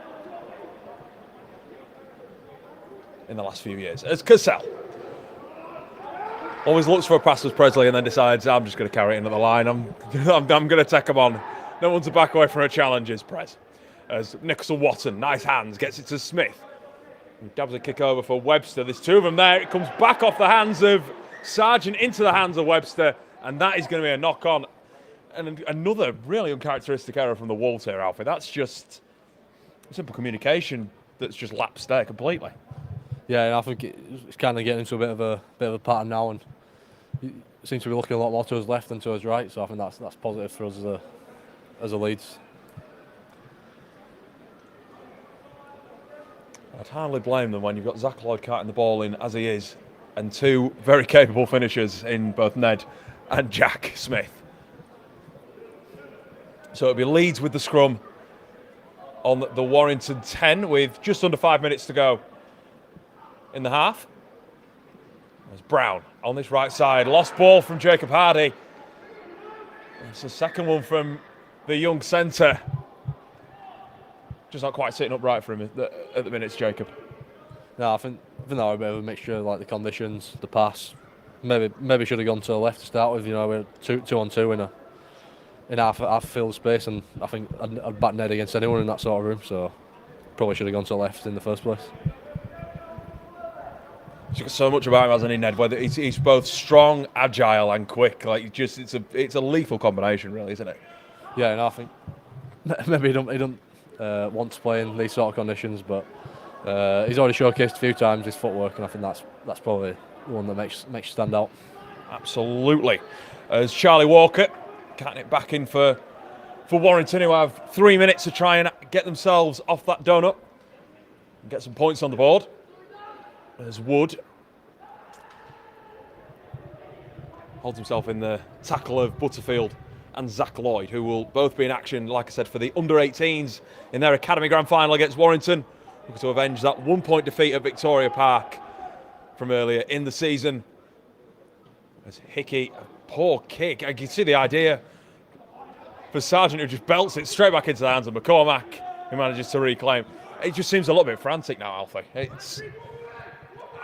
in the last few years. As Cassell always looks for a pass with Presley and then decides, I'm just going to carry it into the line. I'm going to take him on. No one to back away from her challenges, Prez. As Nicholson Watton, nice hands, gets it to Smith. He dabs a kick over for Webster. There's 2 of them there. It comes back off the hands of Sargent into the hands of Webster, and that is going to be a knock-on. And another really uncharacteristic error from the Wolves here, Alfie. That's just simple communication that's just lapsed there completely. Yeah, and I think it's kind of getting into a bit of a pattern now, and it seems to be looking a lot more to his left than to his right. So I think that's positive for us as a Leeds. I'd hardly blame them when you've got Zach Lloyd carting the ball in as he is, and 2 very capable finishers in both Ned and Jack Smith. So it'll be Leeds with the scrum on the Warrington 10 with just under 5 minutes to go in the half. There's Brown on this right side. Lost ball from Jacob Hardy. It's the second one from the young centre. Just not quite sitting upright for him at the minutes, Jacob. No, I think that was a bit of a mixture of the conditions, the pass. Maybe should have gone to the left to start with. We're 2-on-2 in half field space, and I think I'd bat Ned against anyone in that sort of room. So probably should have gone to the left in the first place. He's got so much about him, hasn't he, Ned? Whether he's both strong, agile, and quick. It's a lethal combination, really, isn't it? Yeah, and I think maybe he don't want to play in these sort of conditions, but he's already showcased a few times his footwork, and I think that's probably the one that makes you stand out. Absolutely. As Charlie Walker cutting it back in for Warrington, who have 3 minutes to try and get themselves off that donut and get some points on the board. As Wood holds himself in the tackle of Butterfield and Zach Lloyd, who will both be in action, like I said, for the under-18s in their academy grand final against Warrington, looking to avenge that 1-point defeat at Victoria Park from earlier in the season. As Hickey, a poor kick. I can see the idea for Sargent, who just belts it straight back into the hands of McCormack, who manages to reclaim. It just seems a little bit frantic now, Alfie.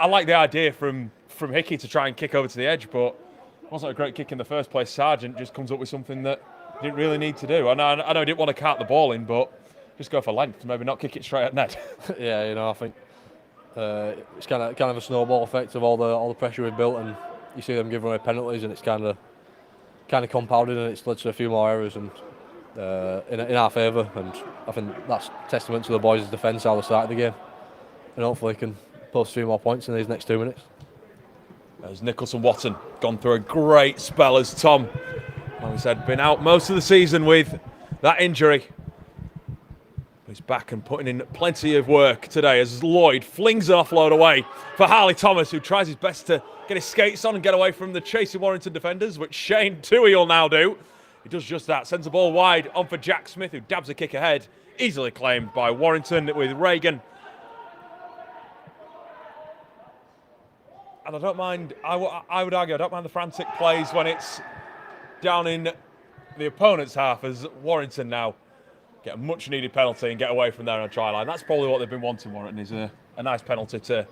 I like the idea from Hickey to try and kick over to the edge, but it wasn't a great kick in the first place. Sargent just comes up with something that he didn't really need to do. I know he didn't want to cart the ball in, but just go for length, maybe not kick it straight at Ned. Yeah, I think it's kind of a snowball effect of all the pressure we've built, and you see them giving away penalties, and it's kind of compounded, and it's led to a few more errors, and in our favour, and I think that's testament to the boys' defence how they started the game, and hopefully can post a few more points in these next 2 minutes. As Nicholson-Watton gone through a great spell, as Tom, like we said, been out most of the season with that injury. He's back and putting in plenty of work today as Lloyd flings an offload away for Harley Thomas, who tries his best to get his skates on and get away from the chasing Warrington defenders, which Shane Toohey will now do. He does just that, sends the ball wide on for Jack Smith, who dabs a kick ahead, easily claimed by Warrington with Reagan. And I don't mind, I would argue, I don't mind the frantic plays when it's down in the opponent's half, as Warrington now get a much needed penalty and get away from there on a try line. That's probably what they've been wanting, Warrington, is a nice penalty to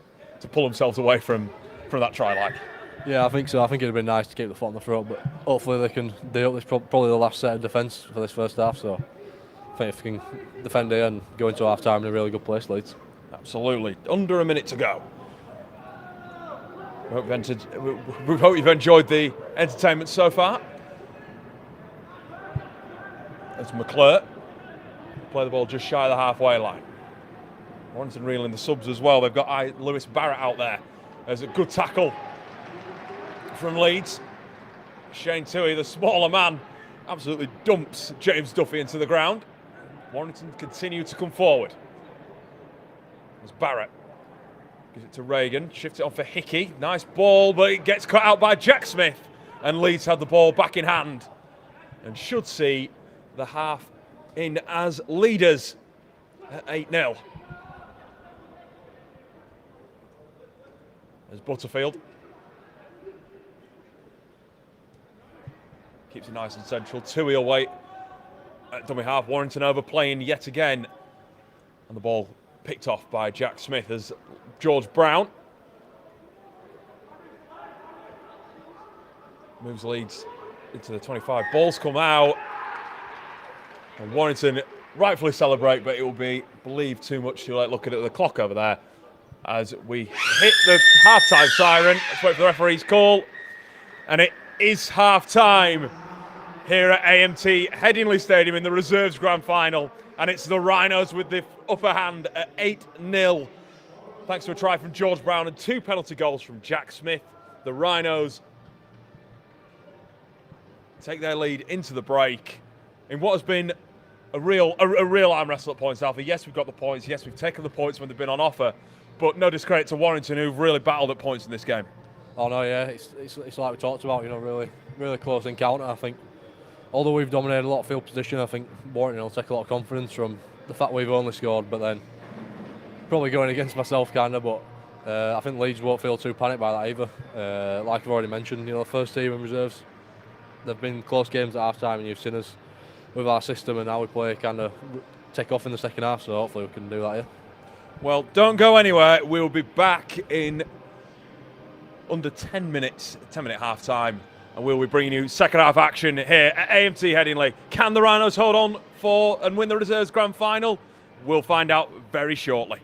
pull themselves away from that try line. Yeah, I think so. I think it'd been nice to keep the foot on the throat, but hopefully they can do up. This probably the last set of defence for this first half, so I think if we can defend here and go into half time in a really good place, Leeds. Absolutely. Under a minute to go. We hope you've enjoyed the entertainment so far. As McClure play the ball just shy of the halfway line. Warrington reeling the subs as well. They've got Lewis Barrett out there. There's a good tackle from Leeds. Shane Toohey, the smaller man, absolutely dumps James Duffy into the ground. Warrington continue to come forward. There's Barrett. Gives it to Reagan, shifts it on for Hickey. Nice ball, but it gets cut out by Jack Smith. And Leeds had the ball back in hand and should see the half in as leaders at 8-0. There's Butterfield. Keeps it nice and central. Toohey away at dummy half. Warrington overplaying yet again. And the ball picked off by Jack Smith as George Brown moves Leeds into the 25. Balls come out. And Warrington rightfully celebrate, but it will be believed too much too late. Looking at the clock over there as we hit the half-time siren. Let's wait for the referee's call. And it is half-time here at AMT Headingley Stadium in the Reserves Grand Final. And it's the Rhinos with the upper hand at 8-0. Thanks to a try from George Brown and 2 penalty goals from Jack Smith. The Rhinos take their lead into the break in what has been a real arm wrestle at points, Alfie. Yes, we've got the points. Yes, we've taken the points when they've been on offer. But no discredit to Warrington, who've really battled at points in this game. Oh no, yeah, it's like we talked about, really close encounter. I think although we've dominated a lot of field position, I think Warrington will take a lot of confidence from the fact we've only scored, but then probably going against myself kinda, but I think Leeds won't feel too panicked by that either. Like I've already mentioned, the first team in reserves, they've been close games at half time, and you've seen us with our system and how we play kind of take off in the second half, so hopefully we can do that here. Well, don't go anywhere. We'll be back in under 10 minutes, 10-minute half-time, and we'll be bringing you second half action here at AMT Headingley. Can the Rhinos hold on for and win the Reserves Grand Final? We'll find out very shortly.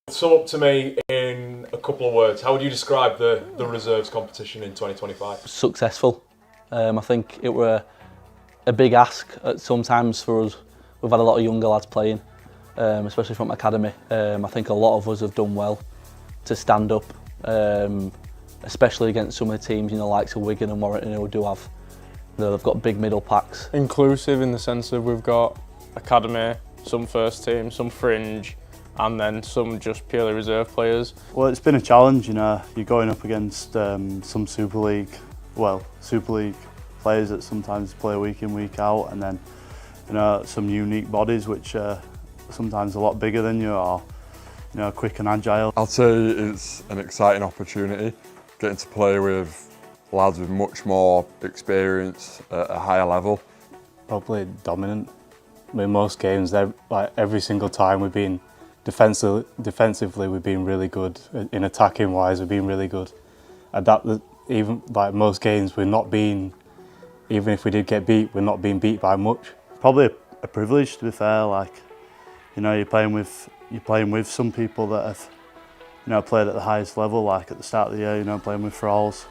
Sum up to me in a couple of words. How would you describe the reserves competition in 2025? Successful. I think it were a big ask at sometimes for us. We've had a lot of younger lads playing, especially from academy. I think a lot of us have done well to stand up, especially against some of the teams, likes of Wigan and Warrington, who do have, they've got big middle packs. Inclusive in the sense of we've got academy, some first team, some fringe, and then some just purely reserve players. Well, it's been a challenge, You're going up against some Super League players that sometimes play week in, week out, and then some unique bodies which are sometimes a lot bigger than you or quick and agile. I'd say it's an exciting opportunity, getting to play with lads with much more experience at a higher level. Probably dominant. In most games, every single time we've been defensively we've been really good. In attacking wise, we've been really good. Even most games, we're not being, even if we did get beat, we're not being beat by much. Probably a privilege, to be fair. You're playing with some people that have played at the highest level. Like at the start of the year, playing with Thralls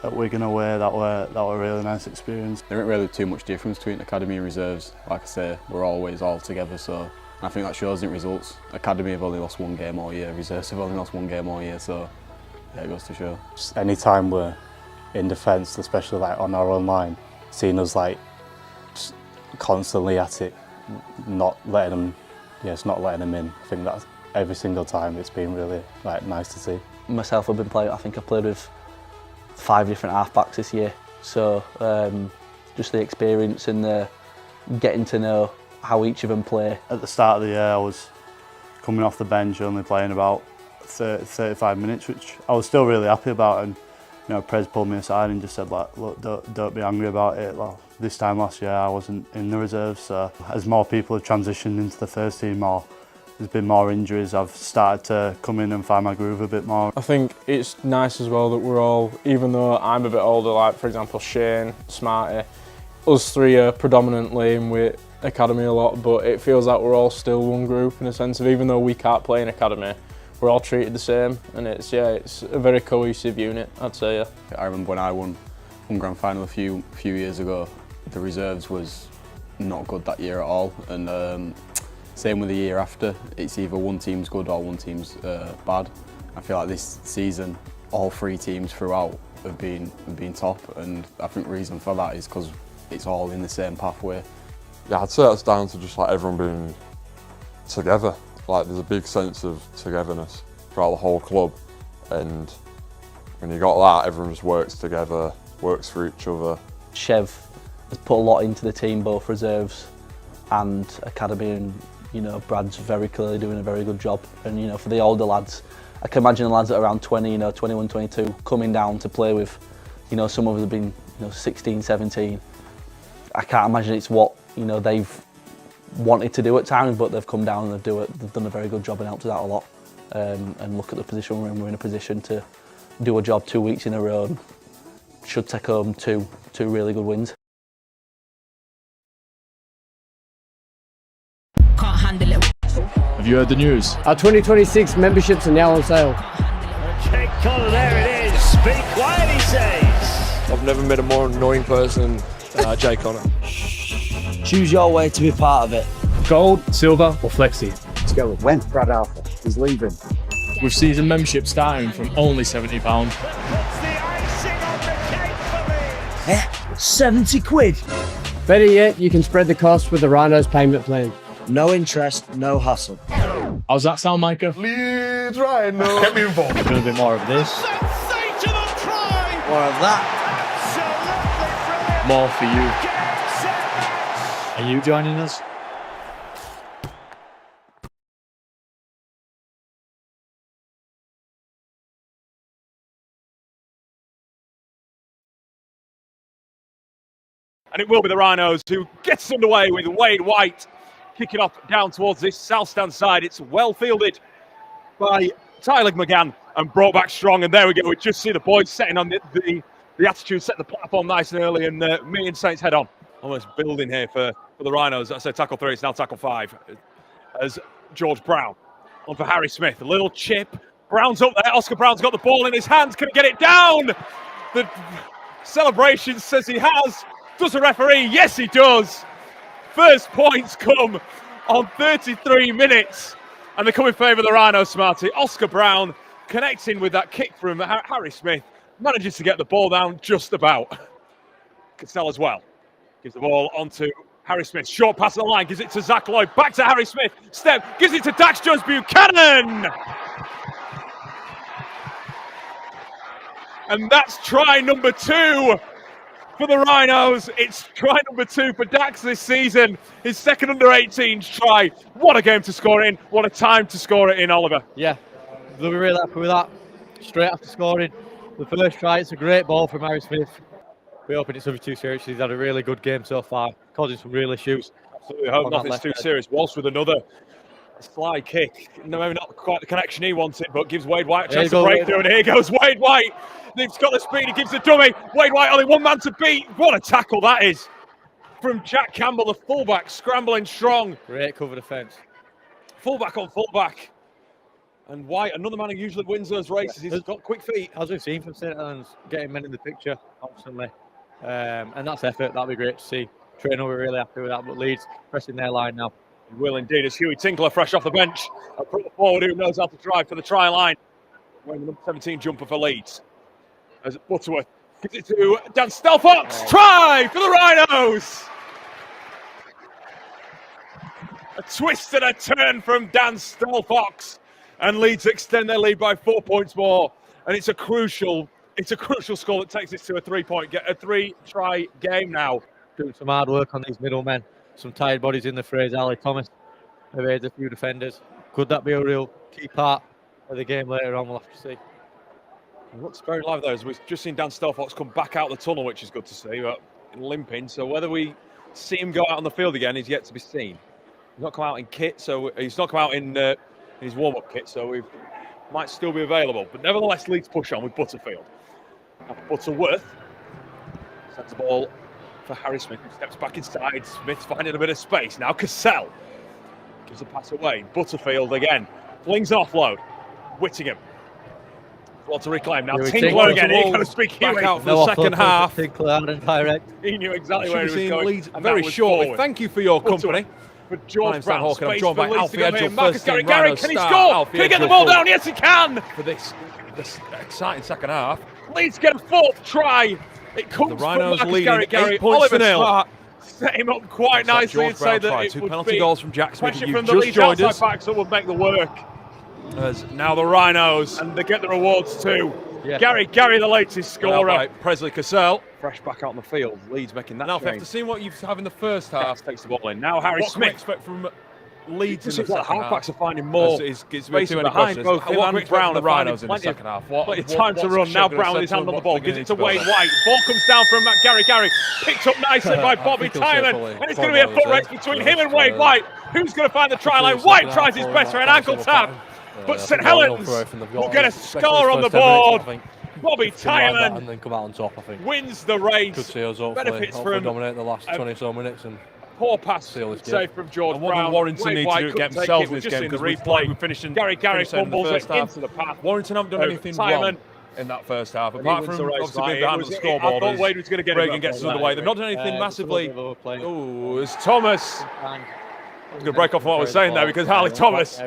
at Wigan away, that were a really nice experience. There isn't really too much difference between academy and reserves. Like I say, we're always all together, so I think that shows in results. Academy have only lost one game all year, reserves have only lost one game all year, so yeah, it goes to show. Just any time we're in defence, especially on our own line, seeing us just constantly at it, not letting them in. I think that every single time it's been really nice to see. Myself, I think I've played with 5 different halfbacks this year, so just the experience and the getting to know how each of them play. At the start of the year, I was coming off the bench, only playing about 35 minutes, which I was still really happy about. And Prez pulled me aside and just said, look, don't be angry about it. This time last year, I wasn't in the reserves, so as more people have transitioned into the first team, there's been more injuries, I've started to come in and find my groove a bit more. I think it's nice as well that we're all, even though I'm a bit older, like for example Shane, Smarty, us 3 are predominantly in with academy a lot, but it feels like we're all still one group in a sense of, even though we can't play in academy, we're all treated the same, and it's a very cohesive unit, I'd say. Yeah. I remember when I won grand final a few years ago, the reserves was not good that year at all, and same with the year after. It's either one team's good or one team's bad. I feel like this season, all 3 teams throughout have been top, and I think the reason for that is because it's all in the same pathway. Yeah, I'd say that's down to just everyone being together. There's a big sense of togetherness throughout the whole club, and when you got that, everyone just works together, works for each other. Chev has put a lot into the team, both reserves and academy, and Brad's very clearly doing a very good job. And for the older lads, I can imagine the lads that are around 20, 21, 22, coming down to play with, some of us have been 16, 17. I can't imagine it's what they've wanted to do at times, but they've come down and they've done a very good job and helped us out a lot. And look at the position we're in. We're in a position to do a job 2 weeks in a row and should take home two really good wins. Can't handle it. Have you heard the news? Our 2026 memberships are now on sale. Jake Connor, there it is. Speak quiet, he says. I've never met a more annoying person than Jake Connor. Choose your way to be part of it. Gold, silver or flexi? Let's go. When? Brad Alpha. He's leaving. With season membership starting from only £70. Eh? 70 quid? Better yet, you can spread the cost with the Rhinos payment plan. No interest, no hassle. How's that sound, Micah? Leeds Rhinos. Get me involved. A little bit more of this. Sensational try. More of that. More for you. Are you joining us? And it will be the Rhinos who gets underway with Wade White kicking off down towards this south stand side. It's well fielded by Tyler McGann and brought back strong. And there we go. We just see the boys setting on the attitude, set the platform nice and early, and me and Saints head on. Almost building here for the Rhinos. I said tackle 3, it's now tackle 5. As George Brown On for Harry Smith. A little chip. Brown's up there. Oscar Brown's got the ball in his hands. Can he get it down? The celebration says he has. Does the referee? Yes, he does. First points come on 33 minutes. And they come in favour of the Rhinos, Smarty. Oscar Brown connecting with that kick from Harry Smith. Manages to get the ball down just about. Cassell as well. Gives the ball onto Harry Smith. Short pass on the line. Gives it to Zach Lloyd. Back to Harry Smith. Step. Gives it to Dax Jones Buchanan. And that's try number 2 for the Rhinos. It's try number 2 for Dax this season. His second under-18s try. What a game to score it in. What a time to score it in, Oliver. Yeah, they'll be really happy with that. Straight after scoring the first try, it's a great ball from Harry Smith. We hope it's nothing too serious. He's had a really good game so far, causing some real issues. Absolutely hope nothing's too serious. Walsh with another slide kick. No, maybe not quite the connection he wanted, but gives Wade White a chance to break through. And here goes Wade White. He's got the speed. He gives the dummy. Wade White only one man to beat. What a tackle that is from Jack Campbell, the fullback, scrambling strong. Great cover defence. Fullback on fullback. And White, another man who usually wins those races. He's got quick feet. As we've seen from St Helens, getting men in the picture constantly. And that's effort. That'll be great to see. Trainer will be really happy with that. But Leeds pressing their line now. He will indeed. As Huey Tinkler fresh off the bench. A forward who knows how to drive for the try line. Wearing the number 17 jumper for Leeds. As Butterworth gives it to Dan Stelfox. Try for the Rhinos. A twist and a turn from Dan Stelfox. And Leeds extend their lead by 4 points more. And it's a crucial score that takes us to a 3-try game now. Doing some hard work on these middlemen. Some tired bodies in the phrase. Ali Thomas evades a few defenders. Could that be a real key part of the game later on? We'll have to see. It looks very live there, as we've just seen Dan Stelfox come back out the tunnel, which is good to see, but limping. So whether we see him go out on the field again is yet to be seen. He's not come out in kit, so he's not come out in his warm-up kit, so we might still be available. But nevertheless, Leeds push on with Butterfield. Now Butterworth sends the ball for Harry Smith, who steps back inside. Smith's finding a bit of space. Now Cassell gives the pass away. Butterfield again. Flings an offload. Whittingham. Well to reclaim. Now Tinkler again. Here goes Big Huey. Back out for the second half. Tinkler out and direct. He knew exactly where he was going. Leeds very shortly. Forward. Thank you for your company. For George Brown, Hawken. I'm space joined by for Leeds Alfie to go Edgell, in. Marcus first team Garrett, Rhinos can he star. score? Alfie Can he get Edgell the ball forward down? Yes, he can. For this exciting second half. Leeds get a fourth try. It comes The Rhinos from Marcus leading Garrett. 8 points to Oliver 0. Smart set him up quite nicely and say that it two would penalty be goals from Jack Smith. pressure You've from the just Leeds joined us. outside backs that would make the work. As now the Rhinos, And they get the rewards too. Yeah. Gary, the latest scorer. scorer. Presley Cassell, fresh back out on the field. Leeds making that Now, change. after seeing what you've had in the first half, Takes the ball in. Now Harry what can we Smith. expect from Leeds in It the seems like second halfbacks half? are finding more Gives me space too many behind questions. both him What can we and expect Brown. from the are finding Rhinos in the plenty of- second half? plenty of What- time to what's run. the Now shape of Brown the with his hand on the centre ball. and Gives it to what Wade they're gonna White. Ball comes down from Gary. Picked up nicely by Bobby think he'll say Tyman. fully. And it's going to be a foot race between him and Wade White. Who's going to find the try line? White tries his best for an ankle tap. But St Helens will get a score on the board. Bobby Tyman and then come out on top. I think wins the race. could see us hopefully, Benefits from dominate the last 20 so minutes and poor pass seal this game. save from George And what Brown. will Warrington Wade need White to do to couldn't get take themselves it. in We've this just game? seen the Because replay. we finished in Gary finished in the fumbles first it half. into the path. Warrington haven't done of anything Tyman. wrong in that first half, And apart he wins from the race obviously by- being it behind was- on the I scoreboard. thought as Wade was going to get it. Reagan gets underway. They've not done anything massively. Oh, as Thomas. I was going to break off what I was saying there because Harley Thomas.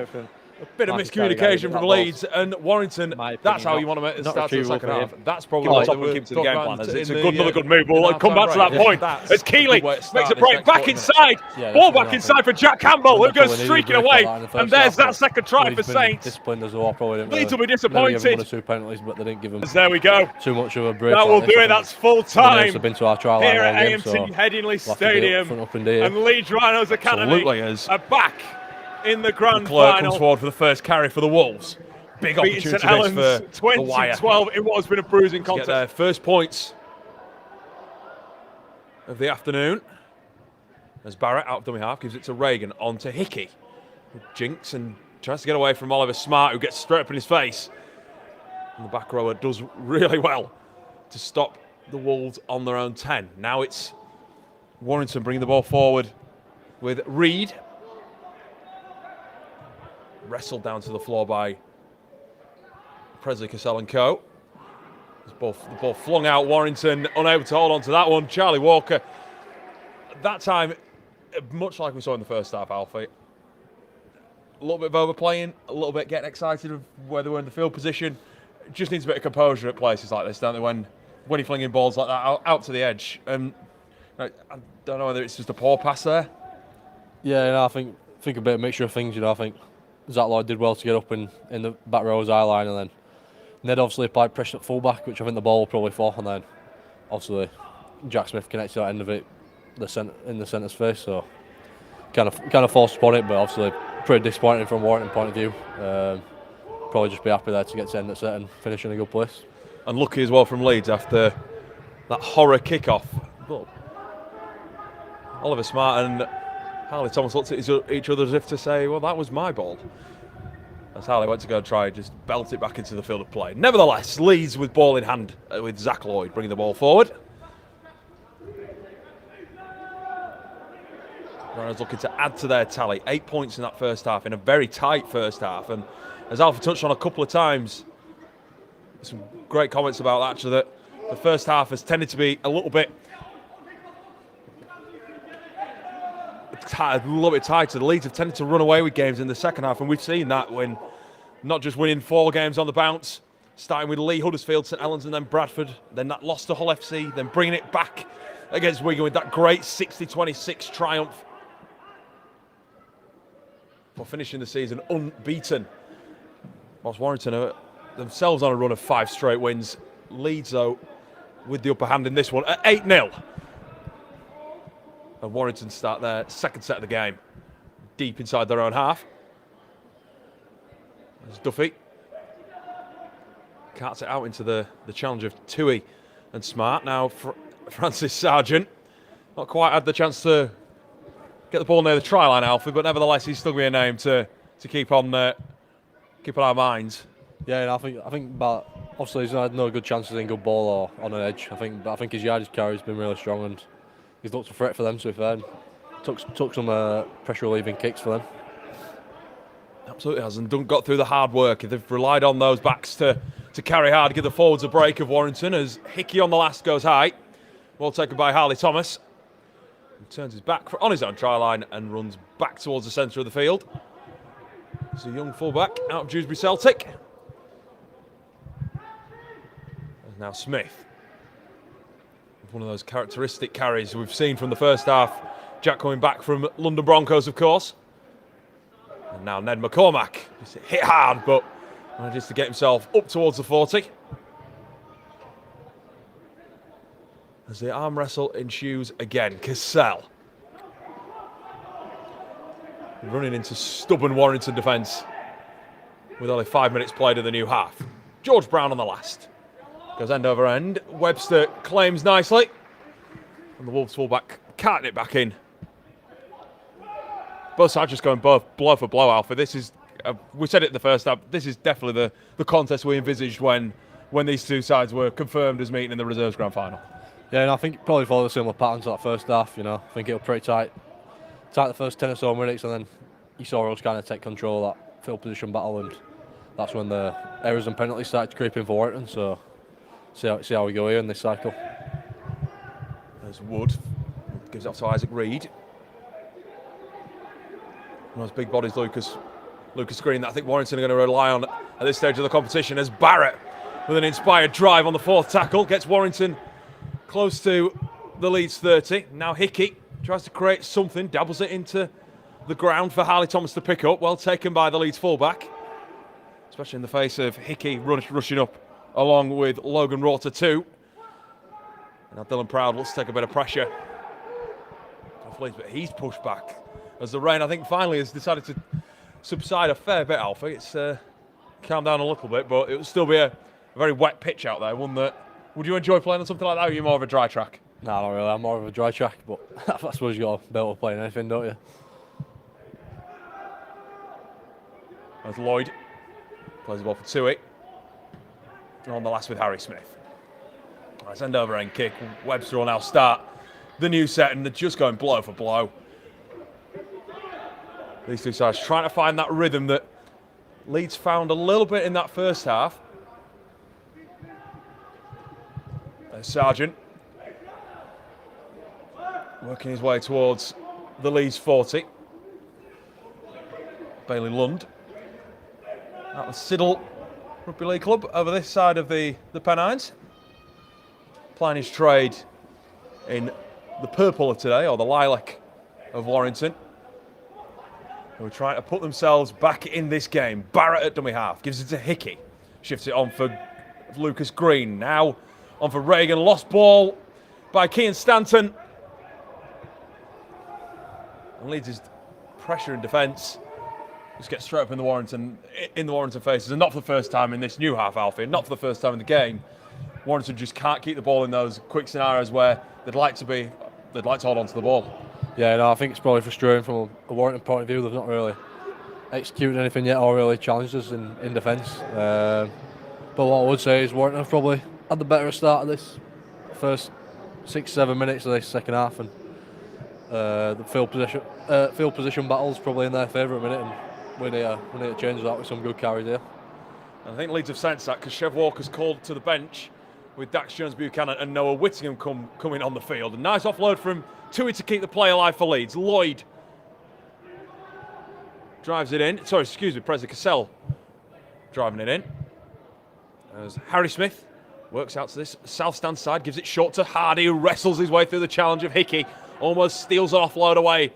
A bit of miscommunication from Leeds and Warrington. That's how you want to start to the second half. That's probably what top they and were keep to the game plan. talking It's about another good move. We'll come back to that point. As Keeley makes a a break back inside. Ball back inside for Jack Campbell, who goes streaking away. And there's that second try for Saints. Disciplined as well, probably didn't Leeds will be Maybe given one or disappointed. two penalties, but they didn't give them There we go. too much of a break. That will like this. do I it. think That's full the Rhinos time have been to our trial line here at all game, AMT so Headingley we'll have to do it Stadium. front up and here. And Leeds Rhinos Academy Absolutely is. are back in the grand Clerk comes final. forward for the first carry for the Wolves. Big Beating opportunity St this Helens for the Wire. 20-12 in what has been a bruising To get contest. their first points of the afternoon. As Barrett out of dummy half gives it to Reagan on to Hickey. Who jinks and tries to get away from Oliver Smart, who gets straight up in his face. And the back rower does really well to stop the Wolves on their own 10. Now it's Warrington bringing the ball forward with Reed. wrestled down to the floor by Presley, Cassell and co. The ball flung out, Warrington unable to hold on to that one. Charlie Walker, that time, much like we saw in the first half, Alfie, a little bit of overplaying, a little bit getting excited of where they were in the field position. Just needs a bit of composure at places like this, don't they, when you're flinging balls like that out to the edge. I don't know whether it's just a poor pass there. Yeah, I think a bit of mixture of things. I think Zach Lloyd did well to get up in the back row's eye line, and then Ned obviously applied pressure at fullback, which I think the ball will probably fall, and then obviously Jack Smith connects to that end of it, in the centre's face, so kind of forced upon it, but obviously pretty disappointing from Warrington point of view. Probably just be happy there to get to end at set and finish in a good place. And lucky as well from Leeds after that horror kick-off. But Oliver Smart and Harley Thomas looked at each other as if to say, well, that was my ball. As Harley went to go and try just belt it back into the field of play. Nevertheless, Leeds with ball in hand with Zach Lloyd bringing the ball forward. Rhinos looking to add to their tally. 8 points in that first half, in a very tight first half. And as Alfie touched on a couple of times, some great comments about that, actually, that the first half has tended to be a little bit tighter. The Leeds have tended to run away with games in the second half, and we've seen that when not just winning 4 games on the bounce, starting with Lee, Huddersfield, St Helens and then Bradford, then that loss to Hull FC, then bringing it back against Wigan with that great 60-26 triumph. For finishing the season unbeaten. Whilst Warrington are themselves on a run of 5 straight wins. Leeds, though, with the upper hand in this one at 8-0. And Warrington start their second set of the game deep inside their own half. There's Duffy. Carts it out into the challenge of Tui and Smart. Now Francis Sargent. Not quite had the chance to get the ball near the try line, Alfie, but nevertheless he's still going to be a name to keep on our minds. Yeah, and I think but obviously he's had no good chances in good ball or on an edge. I think his yardage carry has been really strong, and he's looked a threat for them, to be fair. Took some pressure relieving kicks for them. Absolutely has, and got through the hard work. They've relied on those backs to carry hard, give the forwards a break of Warrington as Hickey on the last goes high. Well taken by Harley Thomas. He turns his back on his own try line and runs back towards the centre of the field. It's a young fullback out of Dewsbury Celtic. And now Smith. One of those characteristic carries we've seen from the first half. Jack coming back from London Broncos, of course. And now Ned McCormack. Just hit hard, but manages to get himself up towards the 40. As the arm wrestle ensues again. Cassell. Running into stubborn Warrington defence with only 5 minutes played in the new half. George Brown on the last. Goes end over end. Webster claims nicely. And the Wolves fullback carting it back in. Both sides just going both blow for blow, Alfie. This is, we said it in the first half, this is definitely the contest we envisaged when these two sides were confirmed as meeting in the reserves grand final. Yeah, and I think it probably followed a similar pattern to that first half. I think it was pretty tight the first 10 or so minutes, and then you saw us kind of take control of that field position battle, and that's when the errors and penalties started to creep in for Warrington. So see how we go here in this cycle. There's Wood, gives it off to Isaac Reed. Those big bodies, Lucas Green, that I think Warrington are going to rely on at this stage of the competition, as Barrett, with an inspired drive on the 4th tackle, gets Warrington close to the Leeds 30. Now Hickey tries to create something, dabbles it into the ground for Harley Thomas to pick up. Well taken by the Leeds fullback, especially in the face of Hickey rushing up along with Logan Rorter too. And now Dylan Proud looks to take a bit of pressure off Leeds, but he's pushed back as the rain, I think, finally has decided to subside a fair bit, Alfie. It's calmed down a little bit, but it will still be a very wet pitch out there. One that, would you enjoy playing on something like that, or are you more of a dry track? No, not really. I'm more of a dry track, but I suppose you've got to be able to play anything, don't you? As Lloyd plays the ball for Tui. On the last with Harry Smith. Nice end over end kick. Webster will now start the new set, and they're just going blow for blow. These two sides trying to find that rhythm that Leeds found a little bit in that first half. There's Sargent working his way towards the Leeds 40. Bailey Lund at the Siddle Rugby League Club over this side of the Pennines. Plying his trade in the purple of today, or the lilac of Warrington, who are trying to put themselves back in this game. Barrett at dummy half, gives it to Hickey. Shifts it on for Lucas Green. Now on for Reagan. Lost ball by Kean Stanton. And Leeds is pressure and defence. Just get straight up in the Warrington faces, and not for the first time in this new half, Alfie. Not for the first time in the game. Warrington just can't keep the ball in those quick scenarios where they'd like to hold on to the ball. Yeah, no, I think it's probably frustrating from a Warrington point of view. They've not really executed anything yet or really challenged us in defence. But what I would say is Warrington have probably had the better start of this first 6-7 minutes of this second half, and the field position battle's probably in their favour at the minute, and we need to change that with some good carries here. And I think Leeds have sensed that, because Chev Walker's called to the bench with Dax Jones-Buchanan and Noah Whittingham coming on the field. A nice offload from Tui to keep the play alive for Leeds. Lloyd drives it in. Sorry, excuse me, Prezi Cassell driving it in. As Harry Smith works out to this south stand side, gives it short to Hardy, who wrestles his way through the challenge of Hickey. Almost steals an offload away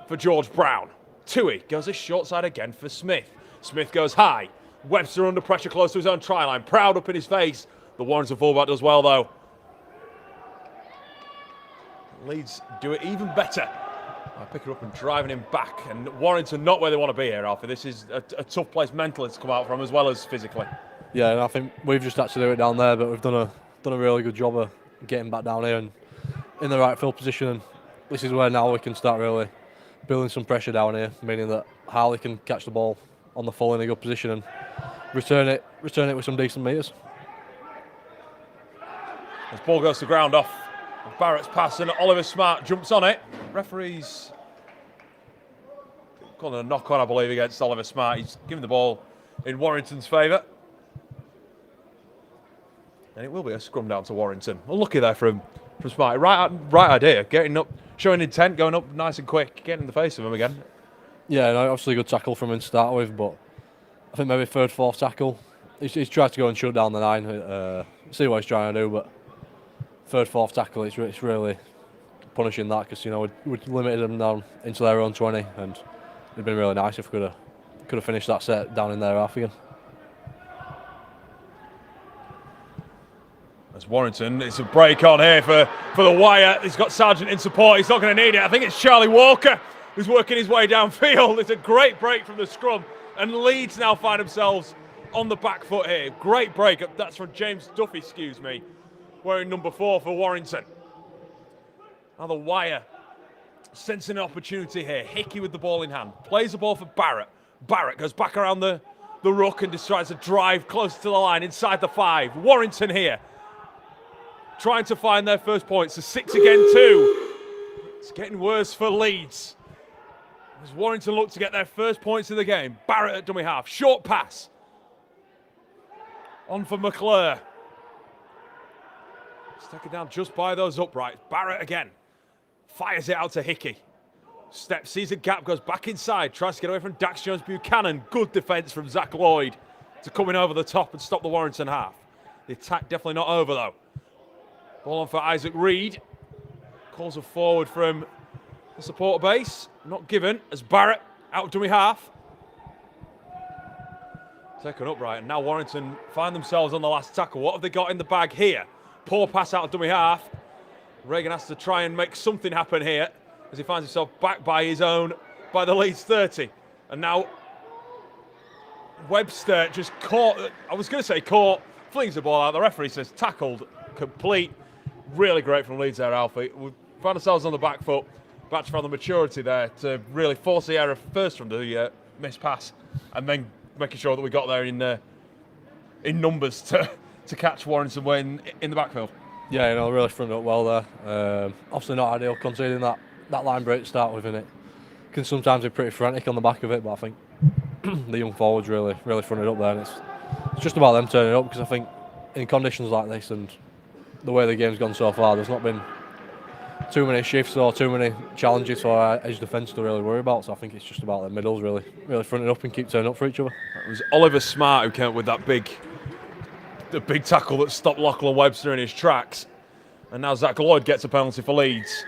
for George Brown. Tui goes a short side again for Smith. Smith goes high. Webster under pressure close to his own try line. Proud up in his face. The Warrington fullback does well, though. Leeds do it even better by picking up and driving him back. And Warrington not where they want to be here, Alfie. This is a tough place mentally to come out from, as well as physically. Yeah, and I think we've just had to do it down there, but we've done a really good job of getting back down here and in the right field position. And this is where now we can start really building some pressure down here, meaning that Harley can catch the ball on the full in a good position and return it with some decent metres. As ball goes to ground off Barrett's pass, and Oliver Smart jumps on it. Referee's calling a knock on, I believe, against Oliver Smart. He's giving the ball in Warrington's favour. And it will be a scrum down to Warrington. Unlucky there from Smart. Right idea. Getting up, showing intent, going up nice and quick, getting in the face of him again. Yeah, no, obviously a good tackle from him to start with, but I think maybe third, fourth tackle. He's tried to go and shut down the line, see what he's trying to do, but third, fourth tackle, it's really punishing that, because we limited them down into their own 20, and it'd been really nice if we could have finished that set down in their half again. As Warrington, it's a break on here for the wire. He's got Sargent in support. He's not going to need it. I think it's Charlie Walker who's working his way downfield. It's a great break from the scrum, and Leeds now find themselves on the back foot here. Great break. That's from James Duffy, excuse me, wearing number 4 for Warrington. Now the wire sensing an opportunity here. Hickey with the ball in hand. Plays the ball for Barrett. Barrett goes back around the ruck and decides to drive close to the line inside the 5. Warrington here trying to find their first points. The 6 again, 2. It's getting worse for Leeds as Warrington look to get their first points of the game. Barrett at dummy half. Short pass. On for McClure. It's taken down just by those uprights. Barrett again. Fires it out to Hickey. Steps, sees a gap, goes back inside. Tries to get away from Dax Jones-Buchanan. Good defence from Zach Lloyd to come in over the top and stop the Warrington half. The attack definitely not over, though. Ball on for Isaac Reed. Calls a forward from the supporter base. Not given as Barrett out dummy half. Taken upright, and now Warrington find themselves on the last tackle. What have they got in the bag here? Poor pass out of dummy half. Reagan has to try and make something happen here as he finds himself back by the Leeds 30. And now Webster just caught, flings the ball out. The referee says tackled, complete. Really great from Leeds there, Alfie. We found ourselves on the back foot. Batch found the maturity there to really force the error first from the missed pass, and then making sure that we got there in numbers to catch Warrington in the backfield. Yeah, really fronted up well there. Obviously not ideal conceding that line break to start with, innit? Can sometimes be pretty frantic on the back of it, but I think the young forwards really fronted up there, and it's just about them turning up, because I think in conditions like this and the way the game's gone so far, there's not been too many shifts or too many challenges for our edge defence to really worry about. So I think it's just about the middles really fronting up and keep turning up for each other. It was Oliver Smart who came up with the big tackle that stopped Lachlan Webster in his tracks. And now Zach Lloyd gets a penalty for Leeds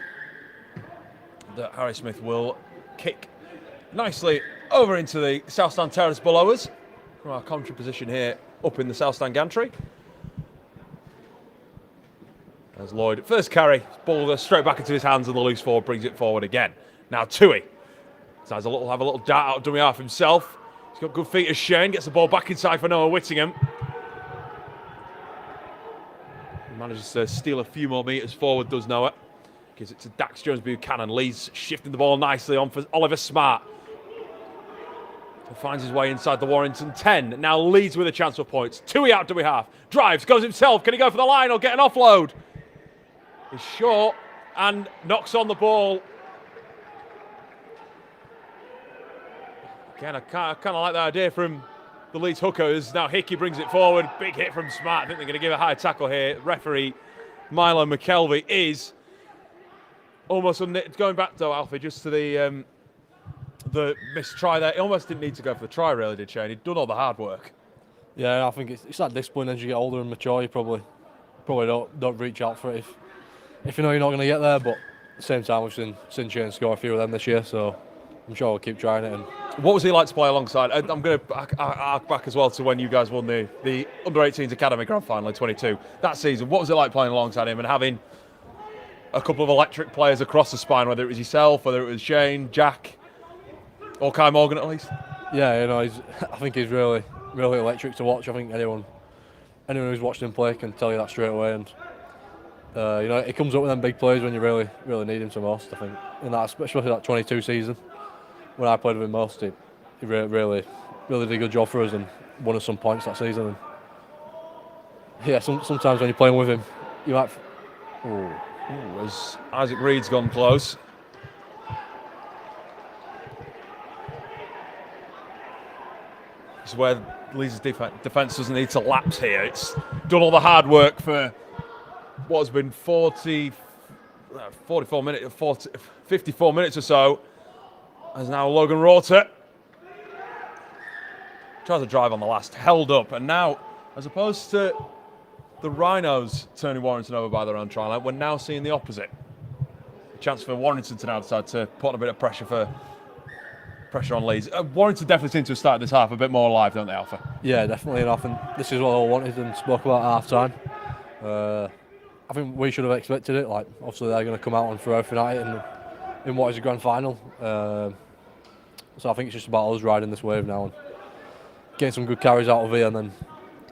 that Harry Smith will kick nicely over into the South Stand terrace below us from our commentary position here up in the South Stand gantry. As Lloyd, first carry, ball goes straight back into his hands and the loose forward brings it forward again. Now Tui decides have a little dart out of dummy half himself. He's got good feet as Shane, gets the ball back inside for Noah Whittingham. He manages to steal a few more metres forward, does Noah. Gives it to Dax Jones-Buchanan. Leeds shifting the ball nicely on for Oliver Smart. He finds his way inside the Warrington 10. Now Leeds with a chance for points. Tui out dummy half. Drives, goes himself. Can he go for the line or get an offload? He's short and knocks on the ball. Again, I kind of like the idea from the Leeds hookers. Now Hickey brings it forward. Big hit from Smart. I think they're going to give a high tackle here. Referee Milo McKelvey is almost going back though, Alfie, just to the missed try there. He almost didn't need to go for the try, really, did Shane? He'd done all the hard work. Yeah, I think it's that discipline as you get older and mature. You probably don't reach out for it if you know you're not going to get there. But at the same time, we've seen Shane score a few of them this year, so I'm sure we'll keep trying it. And what was he like to play alongside? I'm going to arc back as well to when you guys won the Under-18s Academy Grand Final in 22. That season, what was it like playing alongside him and having a couple of electric players across the spine, whether it was yourself, whether it was Shane, Jack, or Kai Morgan at least? Yeah, I think he's really electric to watch. I think anyone who's watched him play can tell you that straight away. And it comes up with them big plays when you really need him to most. I think in that, especially that 22 season when I played with him most, he really did a good job for us and won us some points that season. And yeah, sometimes when you're playing with him, you might. As Isaac Reed's gone close. This is where Leeds' defence doesn't need to lapse here. It's done all the hard work for what has been 54 minutes or so. As now Logan Rorter tries to drive on the last, held up, and now, as opposed to the Rhinos turning Warrington over by their own try line, we're now seeing the opposite. A chance for Warrington to now decide to put on a bit of pressure on Leeds. Warrington definitely seem to have started this half a bit more alive, don't they, Alpha? Yeah, definitely. And I think this is what I wanted and spoke about at half time. I think we should have expected it. Like, obviously they're going to come out on throw tonight in what is a grand final. So I think it's just about us riding this wave now and getting some good carries out of here and then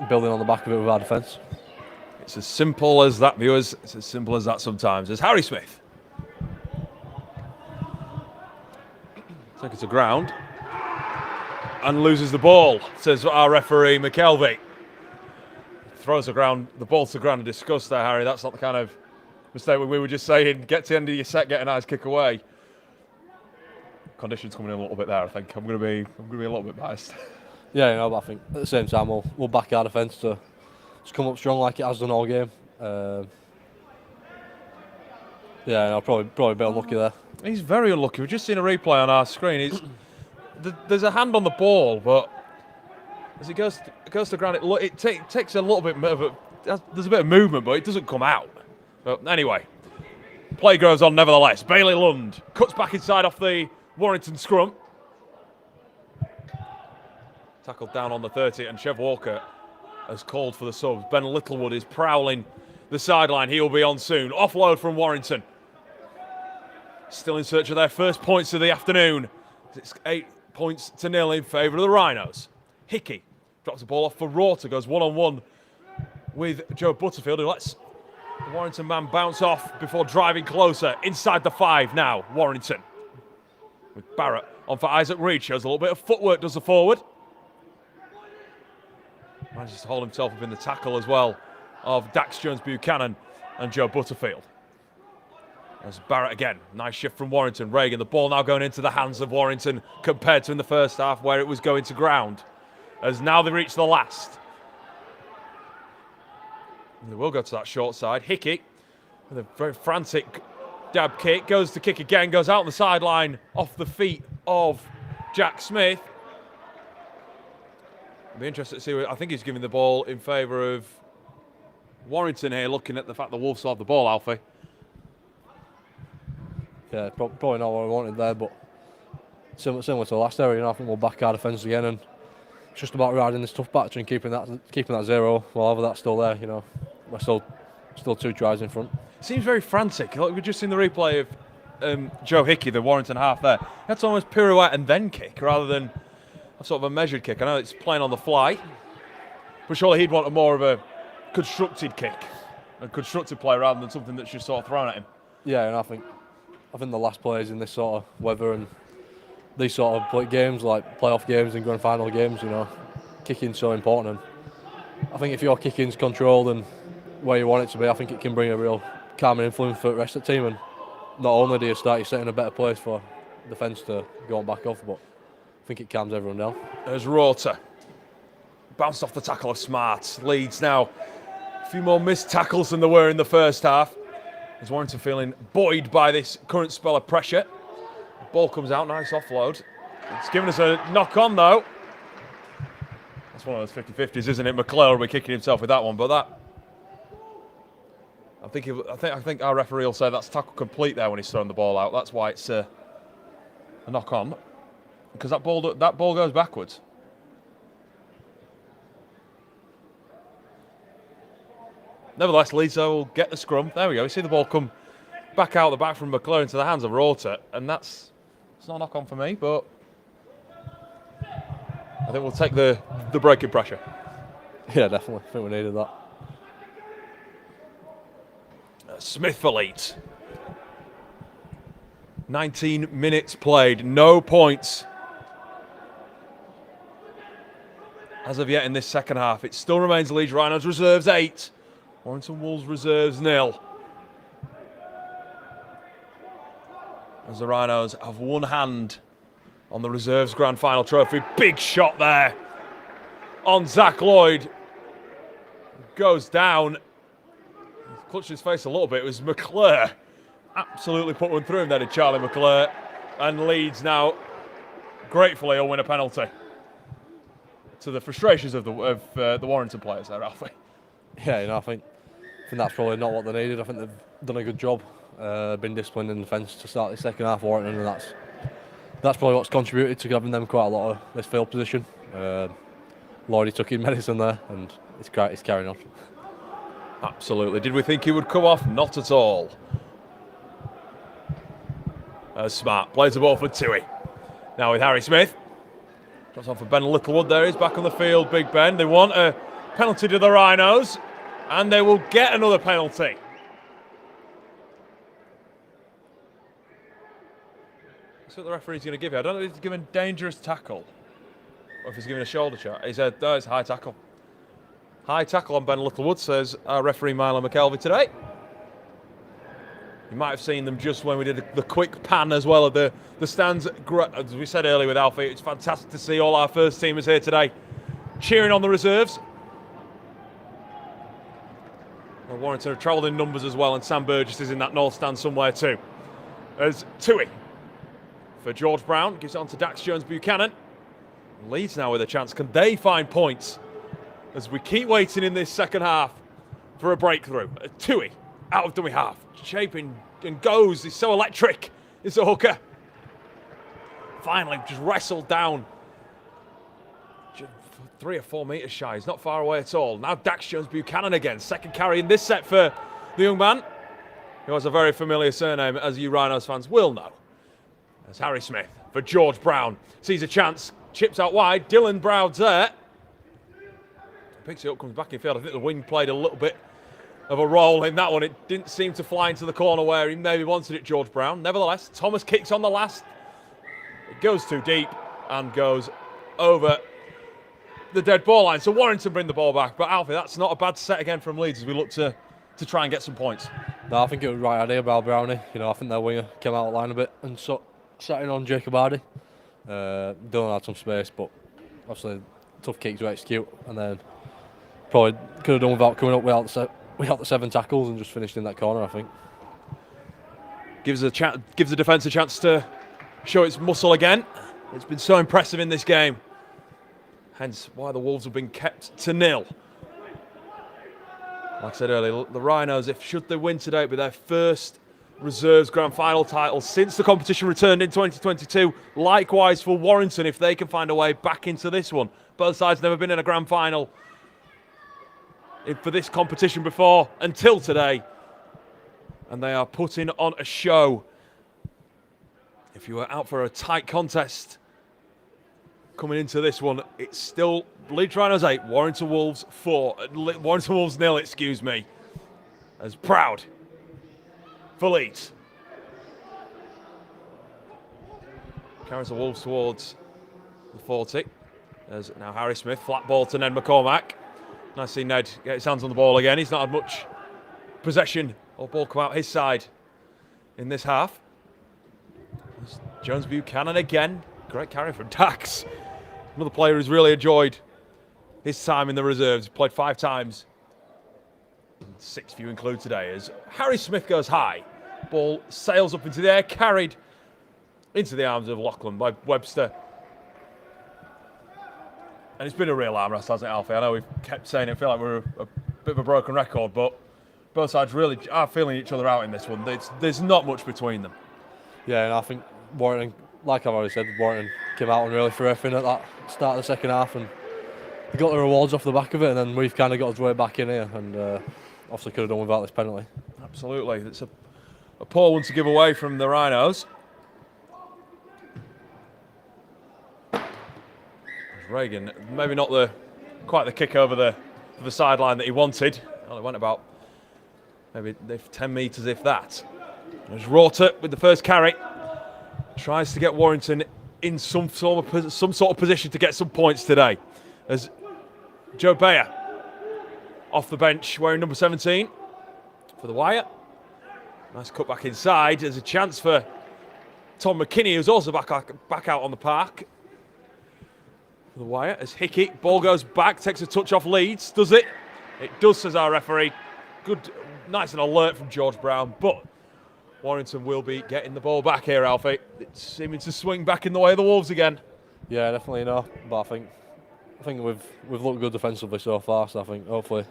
building on the back of it with our defence. It's as simple as that, viewers. It's as simple as that sometimes. As Harry Smith takes it to ground and loses the ball, says our referee McKelvey. Throws the ball to the ground in disgust there, Harry. That's not the kind of mistake we were just saying. Get to the end of your set, get a nice kick away. Conditions coming in a little bit there, I think. I'm going to be a little bit biased. Yeah, but I think at the same time we'll back our defence to come up strong like it has done all game. Probably a bit unlucky there. He's very unlucky. We've just seen a replay on our screen. There's a hand on the ball, but as it goes to ground, it takes a little bit there's a bit of movement, but it doesn't come out. But anyway, play goes on nevertheless. Bailey Lund cuts back inside off the Warrington scrum. Tackled down on the 30, and Chev Walker has called for the subs. Ben Littlewood is prowling the sideline. He will be on soon. Offload from Warrington. Still in search of their first points of the afternoon. It's 8-0 in favour of the Rhinos. Hickey drops the ball off for Rorter, goes one-on-one with Joe Butterfield, who lets the Warrington man bounce off before driving closer. Inside the 5 now, Warrington. With Barrett on for Isaac Reed. Shows a little bit of footwork, does the forward. Manages to hold himself up in the tackle as well of Dax Jones-Buchanan and Joe Butterfield. As Barrett again, nice shift from Warrington. Reagan, the ball now going into the hands of Warrington compared to in the first half where it was going to ground. As now they reach the last. And they will go to that short side. Hickey with a very frantic dab kick. Goes to kick again, goes out on the sideline off the feet of Jack Smith. I'll be interested to see what, I think he's giving the ball in favour of Warrington here, looking at the fact the Wolves still have the ball, Alfie. Yeah, probably not what I wanted there, but similar to the last area, I think we'll back our defence again, and it's just about riding this tough batch and keeping that 0. Whatever that's still there, we're still 2 tries in front. Seems very frantic. Like we've just seen the replay of Joe Hickey, the Warrington half there. He had to almost pirouette and then kick rather than a sort of a measured kick. I know it's playing on the fly, but surely he'd want a more of a constructed kick, a constructed play rather than something that's just sort of thrown at him. Yeah, and I think the last players in this sort of weather and these sort of games, like playoff games and grand final games, kicking's so important. And I think if your kicking's controlled and where you want it to be, I think it can bring a real calming influence for the rest of the team. And not only do you set in a better place for defence to go on back off, but I think it calms everyone down. There's Rota. Bounced off the tackle of Smart. Leeds now a few more missed tackles than there were in the first half. Is Warrington feeling buoyed by this current spell of pressure? The ball comes out, nice offload. It's given us a knock on though. That's one of those 50-50s, isn't it? McClure will be kicking himself with that one, but that. I think our referee will say that's tackle complete there when he's thrown the ball out. That's why it's a knock on, because that ball goes backwards. Nevertheless, Leeds will get the scrum. There we go. You see the ball come back out the back from McClure into the hands of Rota, and it's not a knock on for me, but I think we'll take the break in pressure. Yeah, definitely. I think we needed that. Smith for Leeds. 19 minutes played, no points as of yet in this second half. It still remains Leeds Rhinos reserves 8. Warrington Wolves reserves 0. As the Rhinos have one hand on the reserves grand final trophy. Big shot there on Zach Lloyd. Goes down. Clutched his face a little bit. It was McClure. Absolutely put one through him there to Charlie McClure. And Leeds now gratefully will win a penalty. To the frustrations of the Warrington players there, Alfie. Yeah, I think that's probably not what they needed. I think they've done a good job, been disciplined in defence to start the second half, Warrington, and that's probably what's contributed to giving them quite a lot of this field position. Lloydie took in medicine there, and it's carrying on. Absolutely. Did we think he would come off? Not at all. Smart plays the ball for Tui. Now with Harry Smith. Drops on for Ben Littlewood there. He's back on the field, Big Ben. They want a penalty to the Rhinos, and they will get another penalty. That's what the referee's going to give you. I don't know if he's giving a dangerous tackle or if he's giving a shoulder shot. He said, no, it's a high tackle. High tackle on Ben Littlewood, says our referee Milo McKelvey today. You might have seen them just when we did the quick pan as well of the stands. As we said earlier with Alfie, it's fantastic to see all our first teamers here today cheering on the reserves. Well, Warrington have travelled in numbers as well, and Sam Burgess is in that north stand somewhere too. As Tui for George Brown, gives it on to Dax Jones-Buchanan. Leeds now with a chance. Can they find points? As we keep waiting in this second half for a breakthrough. Tui out of dummy half. Shaping and goes. He's so electric. It's a hooker. Finally, just wrestled down. 3 or 4 metres shy. He's not far away at all. Now Dax Jones-Buchanan again. Second carry in this set for the young man, who has a very familiar surname, as you Rhinos fans will know. As Harry Smith for George Brown. Sees a chance. Chips out wide. Dylan Brown's there. Picks it up, comes back in field. I think the wind played a little bit of a role in that one. It didn't seem to fly into the corner where he maybe wanted it, George Brown. Nevertheless, Thomas kicks on the last. It goes too deep and goes over the dead ball line. So Warrington bring the ball back. But Alfie, that's not a bad set again from Leeds as we look to try and get some points. No, I think it was the right idea by Brownie. You know, I think their winger came out of line a bit and sat in on Jacob Hardy. Dylan had some space, but obviously tough kick to execute, and then probably could have done without coming up without the 7 tackles and just finished in that corner, I think. Gives the defence a chance to show its muscle again. It's been so impressive in this game. Hence why the Wolves have been kept to 0. Like I said earlier, the Rhinos, should they win today, it'll be their first reserves grand final title since the competition returned in 2022. Likewise for Warrington, if they can find a way back into this one. Both sides never been in a grand final for this competition before until today. And they are putting on a show. If you were out for a tight contest coming into this one, it's still Leeds Rhinos 8, Warrington Wolves 4. Warrington Wolves 0, excuse me. As proud for Leeds. Carries the Wolves towards the 40. There's now Harry Smith, flat ball to Ned McCormack. Nice to see Ned get his hands on the ball again. He's not had much possession or ball come out his side in this half. There's Jones Buchanan again. Great carry from Dax. Another player who's really enjoyed his time in the reserves. He played 5 times. 6 if you include today. As Harry Smith goes high. Ball sails up into the air, carried into the arms of Lachlan by Webster. And it's been a real arm wrestle, hasn't it, Alfie? I know we've kept saying it, feel like we're a bit of a broken record, but both sides really are feeling each other out in this one. There's not much between them. Yeah, and I think Warrington, like I've already said, Warrington came out and really threw everything at that start of the second half, and they got the rewards off the back of it, and then we've kind of got our way back in here, and obviously could have done without this penalty. Absolutely. It's a poor one to give away from the Rhinos. Reagan, maybe not quite the kick over the sideline that he wanted. Only went about maybe 10 metres, if that. There's Rorter with the first carry. Tries to get Warrington in some sort of position to get some points today. As Joe Bayer off the bench wearing number 17 for the Wire. Nice cut back inside. There's a chance for Tom McKinney, who's also back out on the park. For the Wire as Hickey, ball goes back, takes a touch off Leeds. Does it? It does, says our referee. Good, nice and alert from George Brown, but Warrington will be getting the ball back here, Alfie. It's seeming to swing back in the way of the Wolves again. Yeah, definitely no. But I think we've looked good defensively so far. So I think hopefully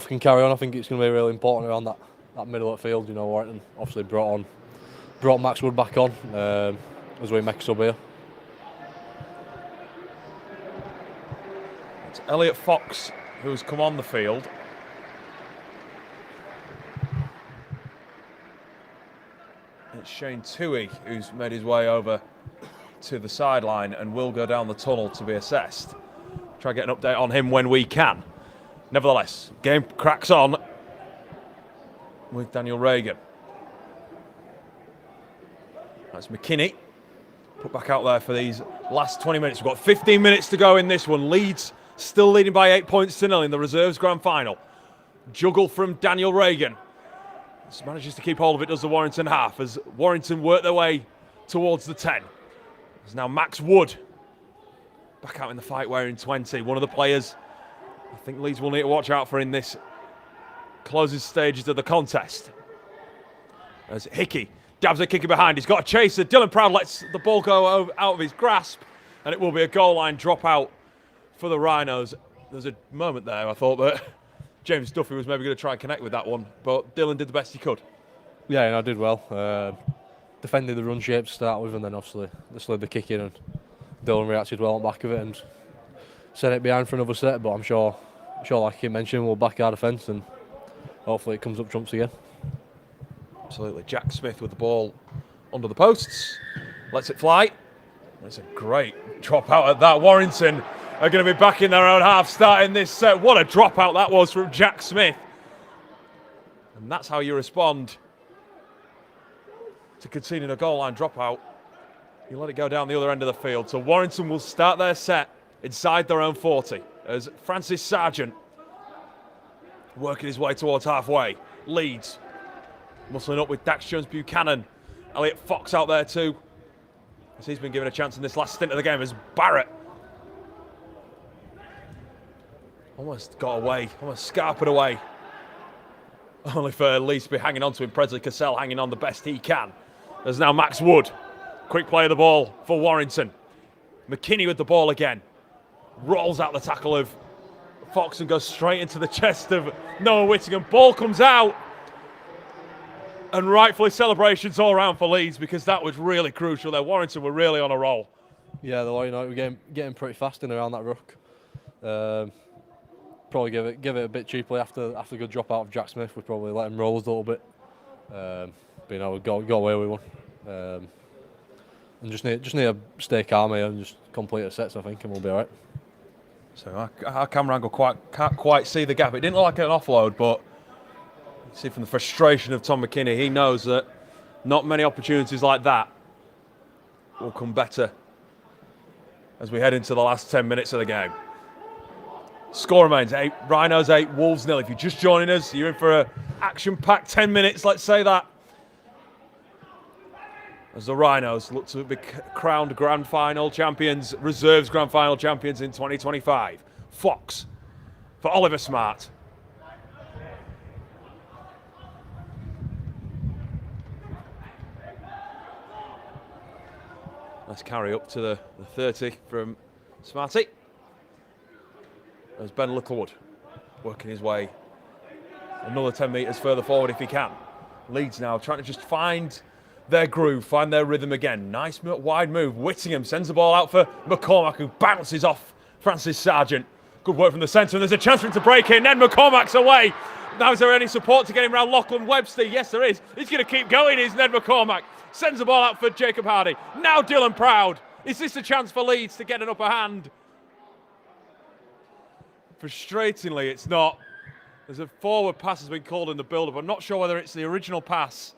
can carry on. I think it's going to be really important around that middle of the field. You know, Warrington obviously brought Max Wood back on as we make a sub here. It's Elliot Fox who's come on the field. It's Shane Toohey who's made his way over to the sideline and will go down the tunnel to be assessed. Try and get an update on him when we can. Nevertheless, game cracks on with Daniel Reagan. That's McKinney. Put back out there for these last 20 minutes. We've got 15 minutes to go in this one. Leeds still leading by 8 points to 0 in the reserves grand final. Juggle from Daniel Reagan. Manages to keep hold of it, does the Warrington half, as Warrington work their way towards the 10. There's now Max Wood back out in the fight wearing 20. One of the players I think Leeds will need to watch out for in this closing stages of the contest. As Hickey dabs a kicker behind. He's got a chaser. Dylan Proud lets the ball go out of his grasp, and it will be a goal line dropout for the Rhinos. There's a moment there I thought that James Duffy was maybe going to try and connect with that one, but Dylan did the best he could. Yeah, and I did well. Defended the run shape to start with, and then obviously slid the kick in, and Dylan reacted well on the back of it and set it behind for another set. But I'm sure like he mentioned, we'll back our defence and hopefully it comes up trumps again. Absolutely. Jack Smith with the ball under the posts. Lets it fly. That's a great drop out at that. Warrington are going to be back in their own half starting this set. What a dropout that was from Jack Smith. And that's how you respond to conceding a goal line dropout. You let it go down the other end of the field. So Warrington will start their set inside their own 40 as Francis Sargent working his way towards halfway. Leeds Muscling up with Dax Jones-Buchanan. Elliot Fox out there too, as he's been given a chance in this last stint of the game, as Barrett almost got away, almost scarpered away. Only for Leeds to be hanging on to him. Presley Cassell hanging on the best he can. There's now Max Wood. Quick play of the ball for Warrington. McKinney with the ball again. Rolls out the tackle of Fox and goes straight into the chest of Noah Whittingham. Ball comes out. And rightfully celebrations all around for Leeds, because that was really crucial there. Warrington were really on a roll. Yeah, we're getting pretty fast in around that ruck. Probably give it a bit cheaply after a good drop out of Jack Smith. We probably let him roll us a little bit. But we got away with one. And just need to stay calm here and just complete our sets, I think, and we'll be all right. So our camera angle can't quite see the gap. It didn't look like an offload, but you see from the frustration of Tom McKinney, he knows that not many opportunities like that will come better as we head into the last 10 minutes of the game. Score remains 8, Rhinos 8, Wolves 0. If you're just joining us, you're in for an action-packed 10 minutes, let's say that. As the Rhinos look to be crowned Grand Final champions, reserves Grand Final champions in 2025. Fox for Oliver Smart. Nice carry up to the 30 from Smarty. There's Ben Littlewood working his way another 10 metres further forward if he can. Leeds now trying to just find their groove, find their rhythm again. Nice wide move. Whittingham sends the ball out for McCormack, who bounces off Francis Sargent. Good work from the centre, and there's a chance for him to break in. Ned McCormack's away. Now is there any support to get him around Lachlan Webster? Yes, there is. He's going to keep going, is Ned McCormack. Sends the ball out for Jacob Hardy. Now Dylan Proud. Is this a chance for Leeds to get an upper hand? Frustratingly, it's not. There's a forward pass has been called in the build-up. I'm not sure whether it's the original pass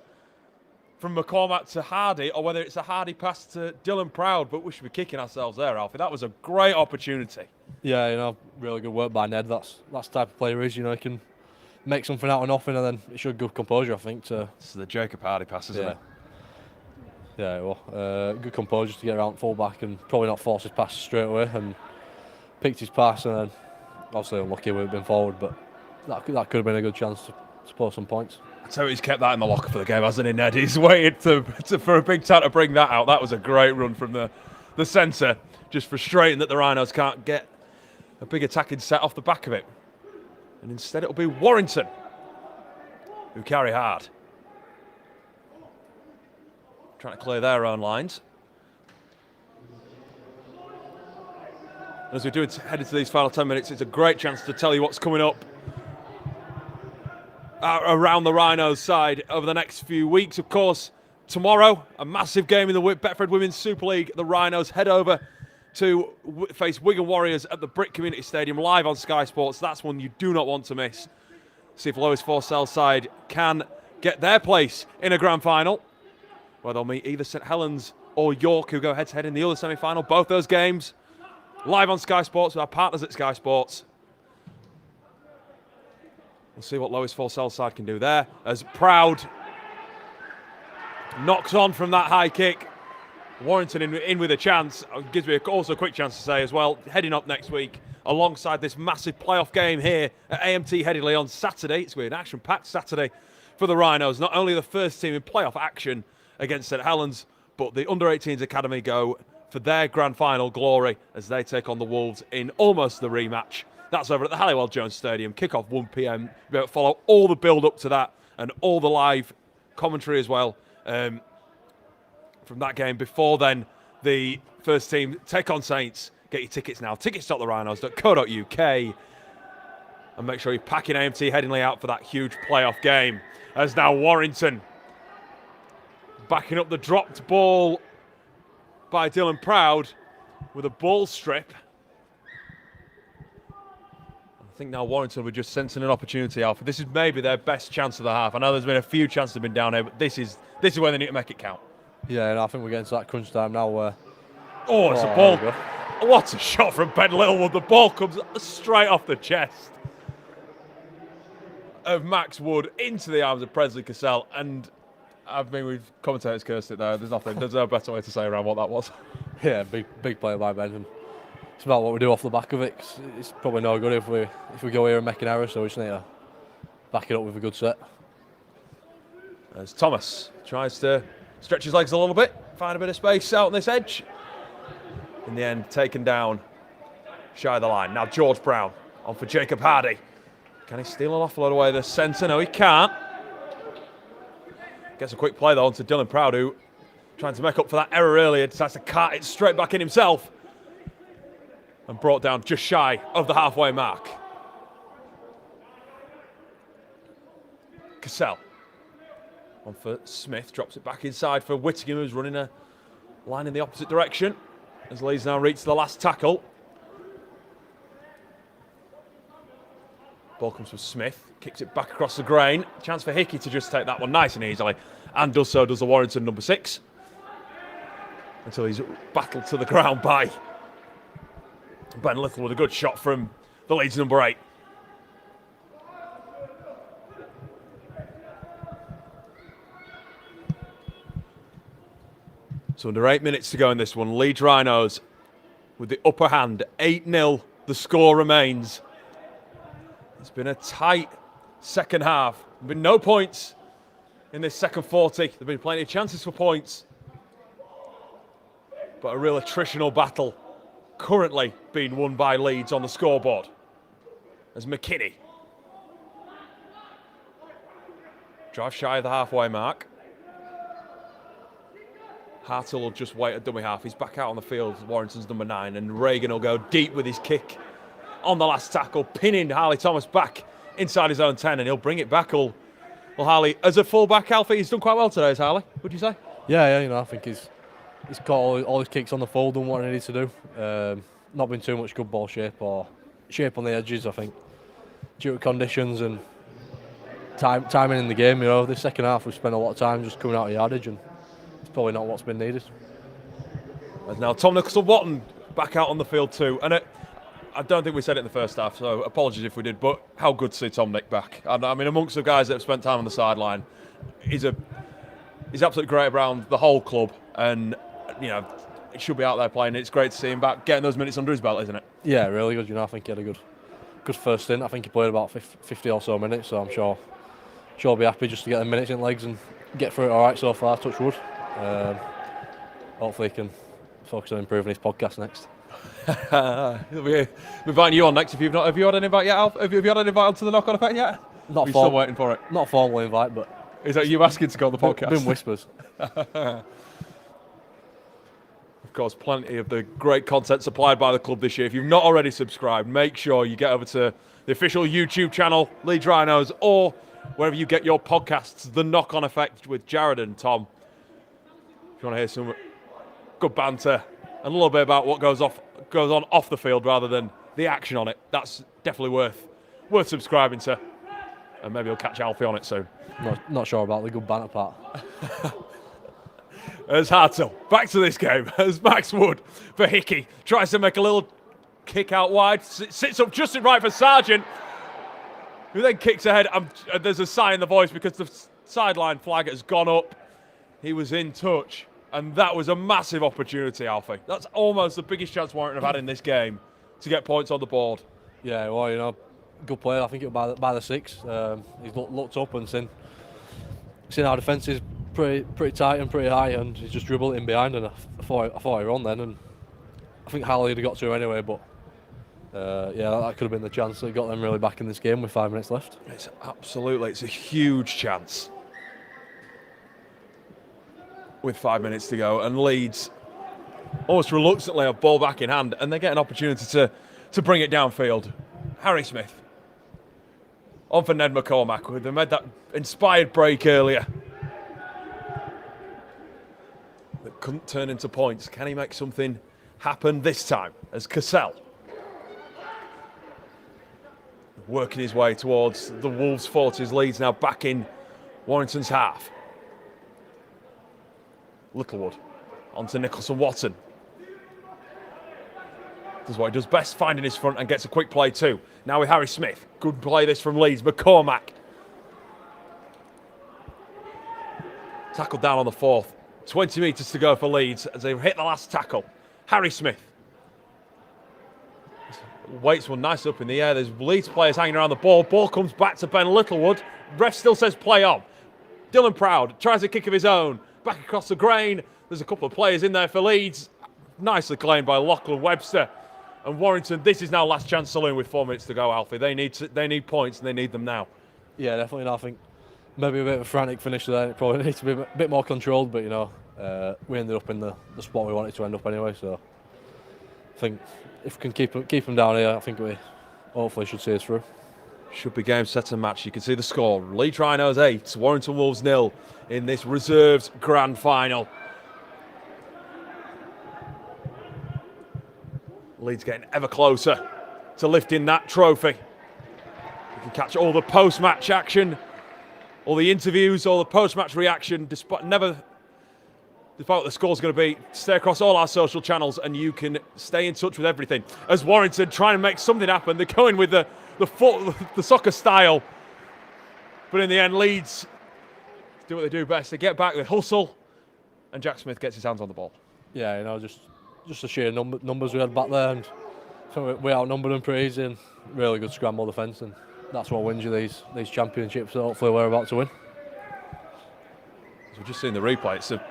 from McCormack to Hardy or whether it's a Hardy pass to Dylan Proud, but we should be kicking ourselves there, Alfie. That was a great opportunity. Yeah, really good work by Ned. That's the type of player he is. He can make something out of nothing, and then it showed good composure, I think. It's the Jacob Hardy pass, isn't it? Yeah, good composure to get around full-back and probably not force his pass straight away, and picked his pass, and then obviously unlucky we've been forward, but that could have been a good chance to score some points. So he's kept that in the locker for the game, hasn't he, Ned? He's waited for a big time to bring that out. That was a great run from the centre. Just frustrating that the Rhinos can't get a big attacking set off the back of it. And instead it'll be Warrington who carry hard. Trying to clear their own lines. As we do head into these final 10 minutes, it's a great chance to tell you what's coming up around the Rhinos side over the next few weeks. Of course, tomorrow, a massive game in the Betfred Women's Super League. The Rhinos head over to face Wigan Warriors at the Brick Community Stadium, live on Sky Sports. That's one you do not want to miss. See if Lois Forsell's side can get their place in a grand final, where they'll meet either St Helens or York, who go head-to-head in the other semi-final. Both those games live on Sky Sports with our partners at Sky Sports. We'll see what Lois Forsell's side can do there, as Proud knocks on from that high kick. Warrington in with a chance. Gives me also a quick chance to say as well, heading up next week alongside this massive playoff game here at AMT Headingley on Saturday. It's going to be an action-packed Saturday for the Rhinos. Not only the first team in playoff action against St Helens, but the Under-18s Academy go for their grand final glory as they take on the Wolves in almost the rematch. That's over at the Halliwell Jones Stadium. Kick-off 1 p.m. Be able to follow all the build-up to that and all the live commentary as well from that game. Before then, the first team take on Saints. Get your tickets now. Tickets.therhinos.co.uk. And make sure you're packing AMT Headingley out for that huge playoff game. As now Warrington backing up the dropped ball by Dylan Proud with a ball strip. I think now Warrington were just sensing an opportunity, Alfred. This is maybe their best chance of the half. I know there's been a few chances that have been down here, but this is where they need to make it count. Yeah, and I think we're getting to that crunch time now where... Oh, it's a ball. What a shot from Ben Littlewood. The ball comes straight off the chest. of Max Wood into the arms of Presley Cassell, and I mean, we've commentators cursed it there. There's no better way to say around what that was. Yeah, big play by Ben. And it's about what we do off the back of it. 'Cause it's probably no good if we go here and make an error, so we just need to back it up with a good set. As Thomas tries to stretch his legs a little bit, find a bit of space out on this edge. In the end, taken down shy of the line. Now George Brown on for Jacob Hardy. Can he steal an offload away the centre? No, he can't. Gets a quick play though onto Dylan Proud, who trying to make up for that error earlier, decides to cart it straight back in himself and brought down just shy of the halfway mark. Cassell on for Smith, drops it back inside for Whittingham, who's running a line in the opposite direction as Leeds now reach the last tackle. Ball comes from Smith, kicks it back across the grain. Chance for Hickey to just take that one nice and easily, and does so does the Warrington number 6. Until he's battled to the ground by Ben Little with a good shot from the Leeds number 8. So under 8 minutes to go in this one, Leeds Rhinos with the upper hand, 8-0, the score remains. It's been a tight second half. There have been no points in this second 40. There have been plenty of chances for points. But a real attritional battle currently being won by Leeds on the scoreboard. As McKinney drives shy of the halfway mark. Hartle will just wait at dummy half. He's back out on the field, Warrington's number 9, and Reagan will go deep with his kick on the last tackle, pinning Harley Thomas back inside his own 10, and he'll bring it back. Well, Harley, as a full-back, Alfie, he's done quite well today, is Harley, would you say? Yeah, I think he's caught all his kicks on the full, done what he needed to do. Not been too much good ball shape on the edges, I think, due to conditions and timing in the game. This second half we've spent a lot of time just coming out of yardage, and it's probably not what's been needed. As now Tom Nicholson-Watton back out on the field too, and I don't think we said it in the first half, so apologies if we did, but how good to see Tom Nick back. I mean, amongst the guys that have spent time on the sideline, he's absolutely great around the whole club, and he should be out there playing. It's great to see him back, getting those minutes under his belt, isn't it? Yeah, really good. I think he had a good first stint. I think he played about 50 or so minutes, so I'm sure he'll be happy just to get the minutes in legs and get through it all right so far, touch wood. Hopefully he can focus on improving his podcast next. We're inviting you on next. Have you had an invite yet, Alf? Have you had an invite onto the Knock On Effect yet? Not still waiting for it? Not a formal invite, but... Is that you asking to go on the podcast? Been whispers. Of course, plenty of the great content supplied by the club this year. If you've not already subscribed, make sure you get over to the official YouTube channel, Leeds Rhinos, or wherever you get your podcasts, The Knock On Effect with Jared and Tom. If you want to hear some good banter and a little bit about what goes on off the field rather than the action on it, that's definitely worth subscribing to. And maybe you'll catch Alfie on it soon. Not sure about the good banter part. As Hartle, back to this game, as Max Wood for Hickey, tries to make a little kick out wide, sits up just right for Sargent, who then kicks ahead. There's a sigh in the voice because the sideline flag has gone up. He was in touch, and that was a massive opportunity, Alfie. That's almost the biggest chance Warrington have had in this game to get points on the board. Yeah, well, good play. I think it was by the 6. He's looked up and seen our defence is pretty tight and pretty high, and he's just dribbled it in behind, and I thought he were on then, and I think Harley would have got to anyway, but that could have been the chance that got them really back in this game with 5 minutes left. It's a huge chance with 5 minutes to go, and Leeds almost reluctantly have ball back in hand, and they get an opportunity to bring it downfield. Harry Smith on for Ned McCormack. They made that inspired break earlier that couldn't turn into points. Can he make something happen this time? As Cassell working his way towards the Wolves' 40s. Leeds now back in Warrington's half. Littlewood onto Nicholson-Watton. Does what he does best, finding his front, and gets a quick play too. Now with Harry Smith. Good play this from Leeds. McCormack Tackled down on the 4th. 20 metres to go for Leeds as they hit the last tackle. Harry Smith waits one nice up in the air. There's Leeds players hanging around the ball. Ball comes back to Ben Littlewood. Ref still says play on. Dylan Proud tries a kick of his own. Back across the grain. There's a couple of players in there for Leeds. Nicely claimed by Lachlan Webster. And Warrington, this is now last chance saloon with 4 minutes to go, Alfie. They need points and they need them now. Yeah, definitely. I think maybe a bit of a frantic finish there. It probably needs to be a bit more controlled, but we ended up in the spot we wanted to end up anyway. So I think if we can keep them down here, I think we hopefully should see us through. Should be game, set and match. You can see the score. Leeds Rhinos 8, Warrington Wolves 0 in this reserves grand final. Leeds getting ever closer to lifting that trophy. You can catch all the post-match action, all the interviews, all the post-match reaction, despite what the score's going to be. Stay across all our social channels and you can stay in touch with everything. As Warrington trying to make something happen, they're going with the soccer style. But in the end, Leeds do what they do best. They get back, they hustle, and Jack Smith gets his hands on the ball. Yeah, just the sheer numbers we had back there, and so we outnumbered them pretty easy, and really good scramble defence, and that's what wins you these championships that hopefully we're about to win. As we've just seen the replay, it's a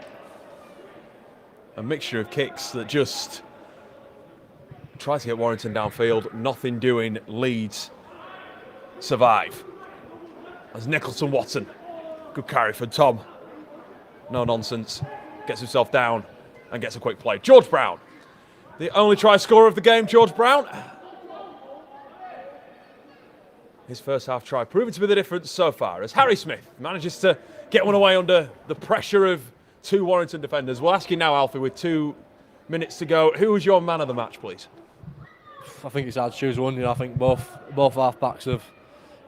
mixture of kicks that just try to get Warrington downfield. Nothing doing. Leeds survive. As Nicholson Watson, good carry for Tom. No nonsense. Gets himself down and gets a quick play. George Brown, the only try scorer of the game, George Brown. His first half try proving to be the difference so far as Harry Smith manages to get one away under the pressure of 2 Warrington defenders. We'll ask you now, Alfie, with 2 minutes to go. Who was your man of the match, please? I think it's hard to choose one. I think both half-backs have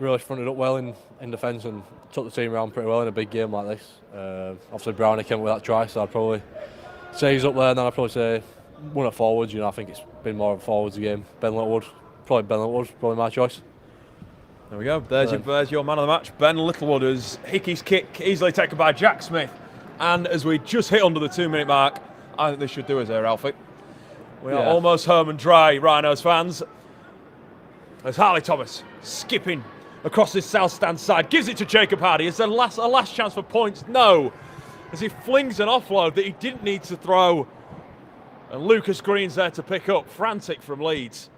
really fronted up well in defence and took the team around pretty well in a big game like this. Obviously, Brownie came up with that try, so I'd probably say he's up there, and then I'd probably say one of forwards. I think it's been more of a forwards game. Ben Littlewood, probably my choice. There we go. There's your man of the match, Ben Littlewood, as Hickey's kick easily taken by Jack Smith. And as we just hit under the 2-minute mark, I think this should do us there, Alfie. We are almost home and dry, Rhinos fans. As Harley Thomas skipping across this south stand side, gives it to Jacob Hardy. Is there a last chance for points? No. As he flings an offload that he didn't need to throw. And Lucas Green's there to pick up. Frantic from Leeds.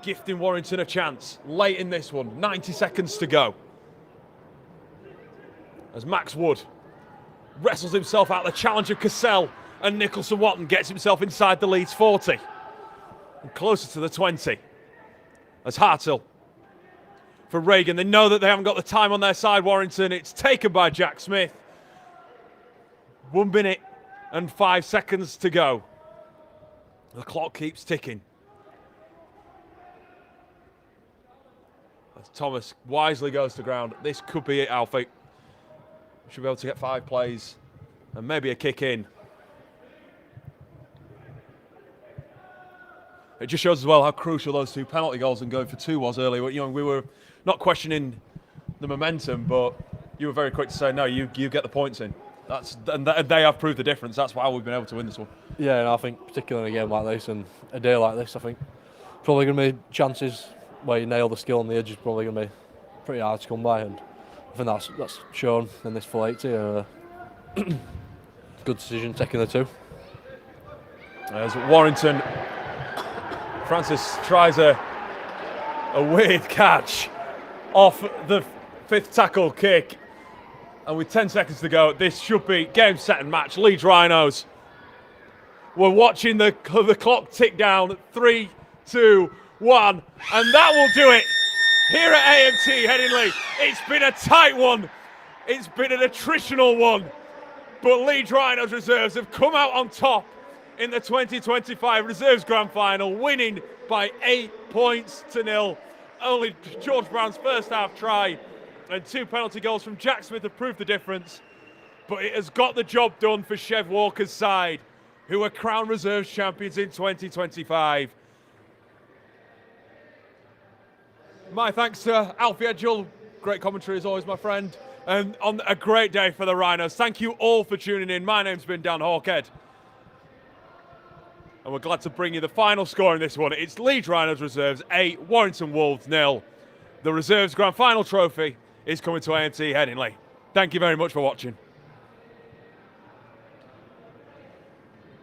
Gifting Warrington a chance late in this one. 90 seconds to go. As Max Wood wrestles himself out the challenge of Cassell, and Nicholson Watton gets himself inside the Leeds 40 and closer to the 20. As Hartill for Reagan, they know that they haven't got the time on their side, Warrington. It's taken by Jack Smith. 1 minute and 5 seconds to go. The clock keeps ticking. As Thomas wisely goes to ground. This could be it, Alfie. Should be able to get 5 plays and maybe a kick in. It just shows as well how crucial those 2 penalty goals and going for 2 was earlier. We were not questioning the momentum, but you were very quick to say, no, you get the points in. And they have proved the difference. That's why we've been able to win this one. Yeah, and I think particularly in a game like this and a day like this, I think probably going to be chances where you nail the skill on the edge is probably going to be pretty hard to come by, and I think that's shown in this full 80. Good decision taking the 2. As Warrington, Francis tries a weird catch off the 5th tackle kick. And with 10 seconds to go, this should be game, set and match. Leeds Rhinos. We're watching the clock tick down. 3, 2, 1. And that will do it here at AMT Headingley. It's been a tight one. It's been an attritional one. But Leeds Rhinos reserves have come out on top in the 2025 Reserves Grand Final, winning by 8 points to 0. Only George Brown's first half try and 2 penalty goals from Jack Smith have proved the difference. But it has got the job done for Chev Walker's side, who are crowned Reserves champions in 2025. My thanks to Alfie Edgell. Great commentary as always, my friend. and on a great day for the Rhinos. Thank you all for tuning in. My name's been Dan Hawkhead. And we're glad to bring you the final score in this one. It's Leeds Rhinos Reserves 8, Warrington Wolves 0. The Reserves Grand Final trophy is coming to AMT Headingley. Thank you very much for watching.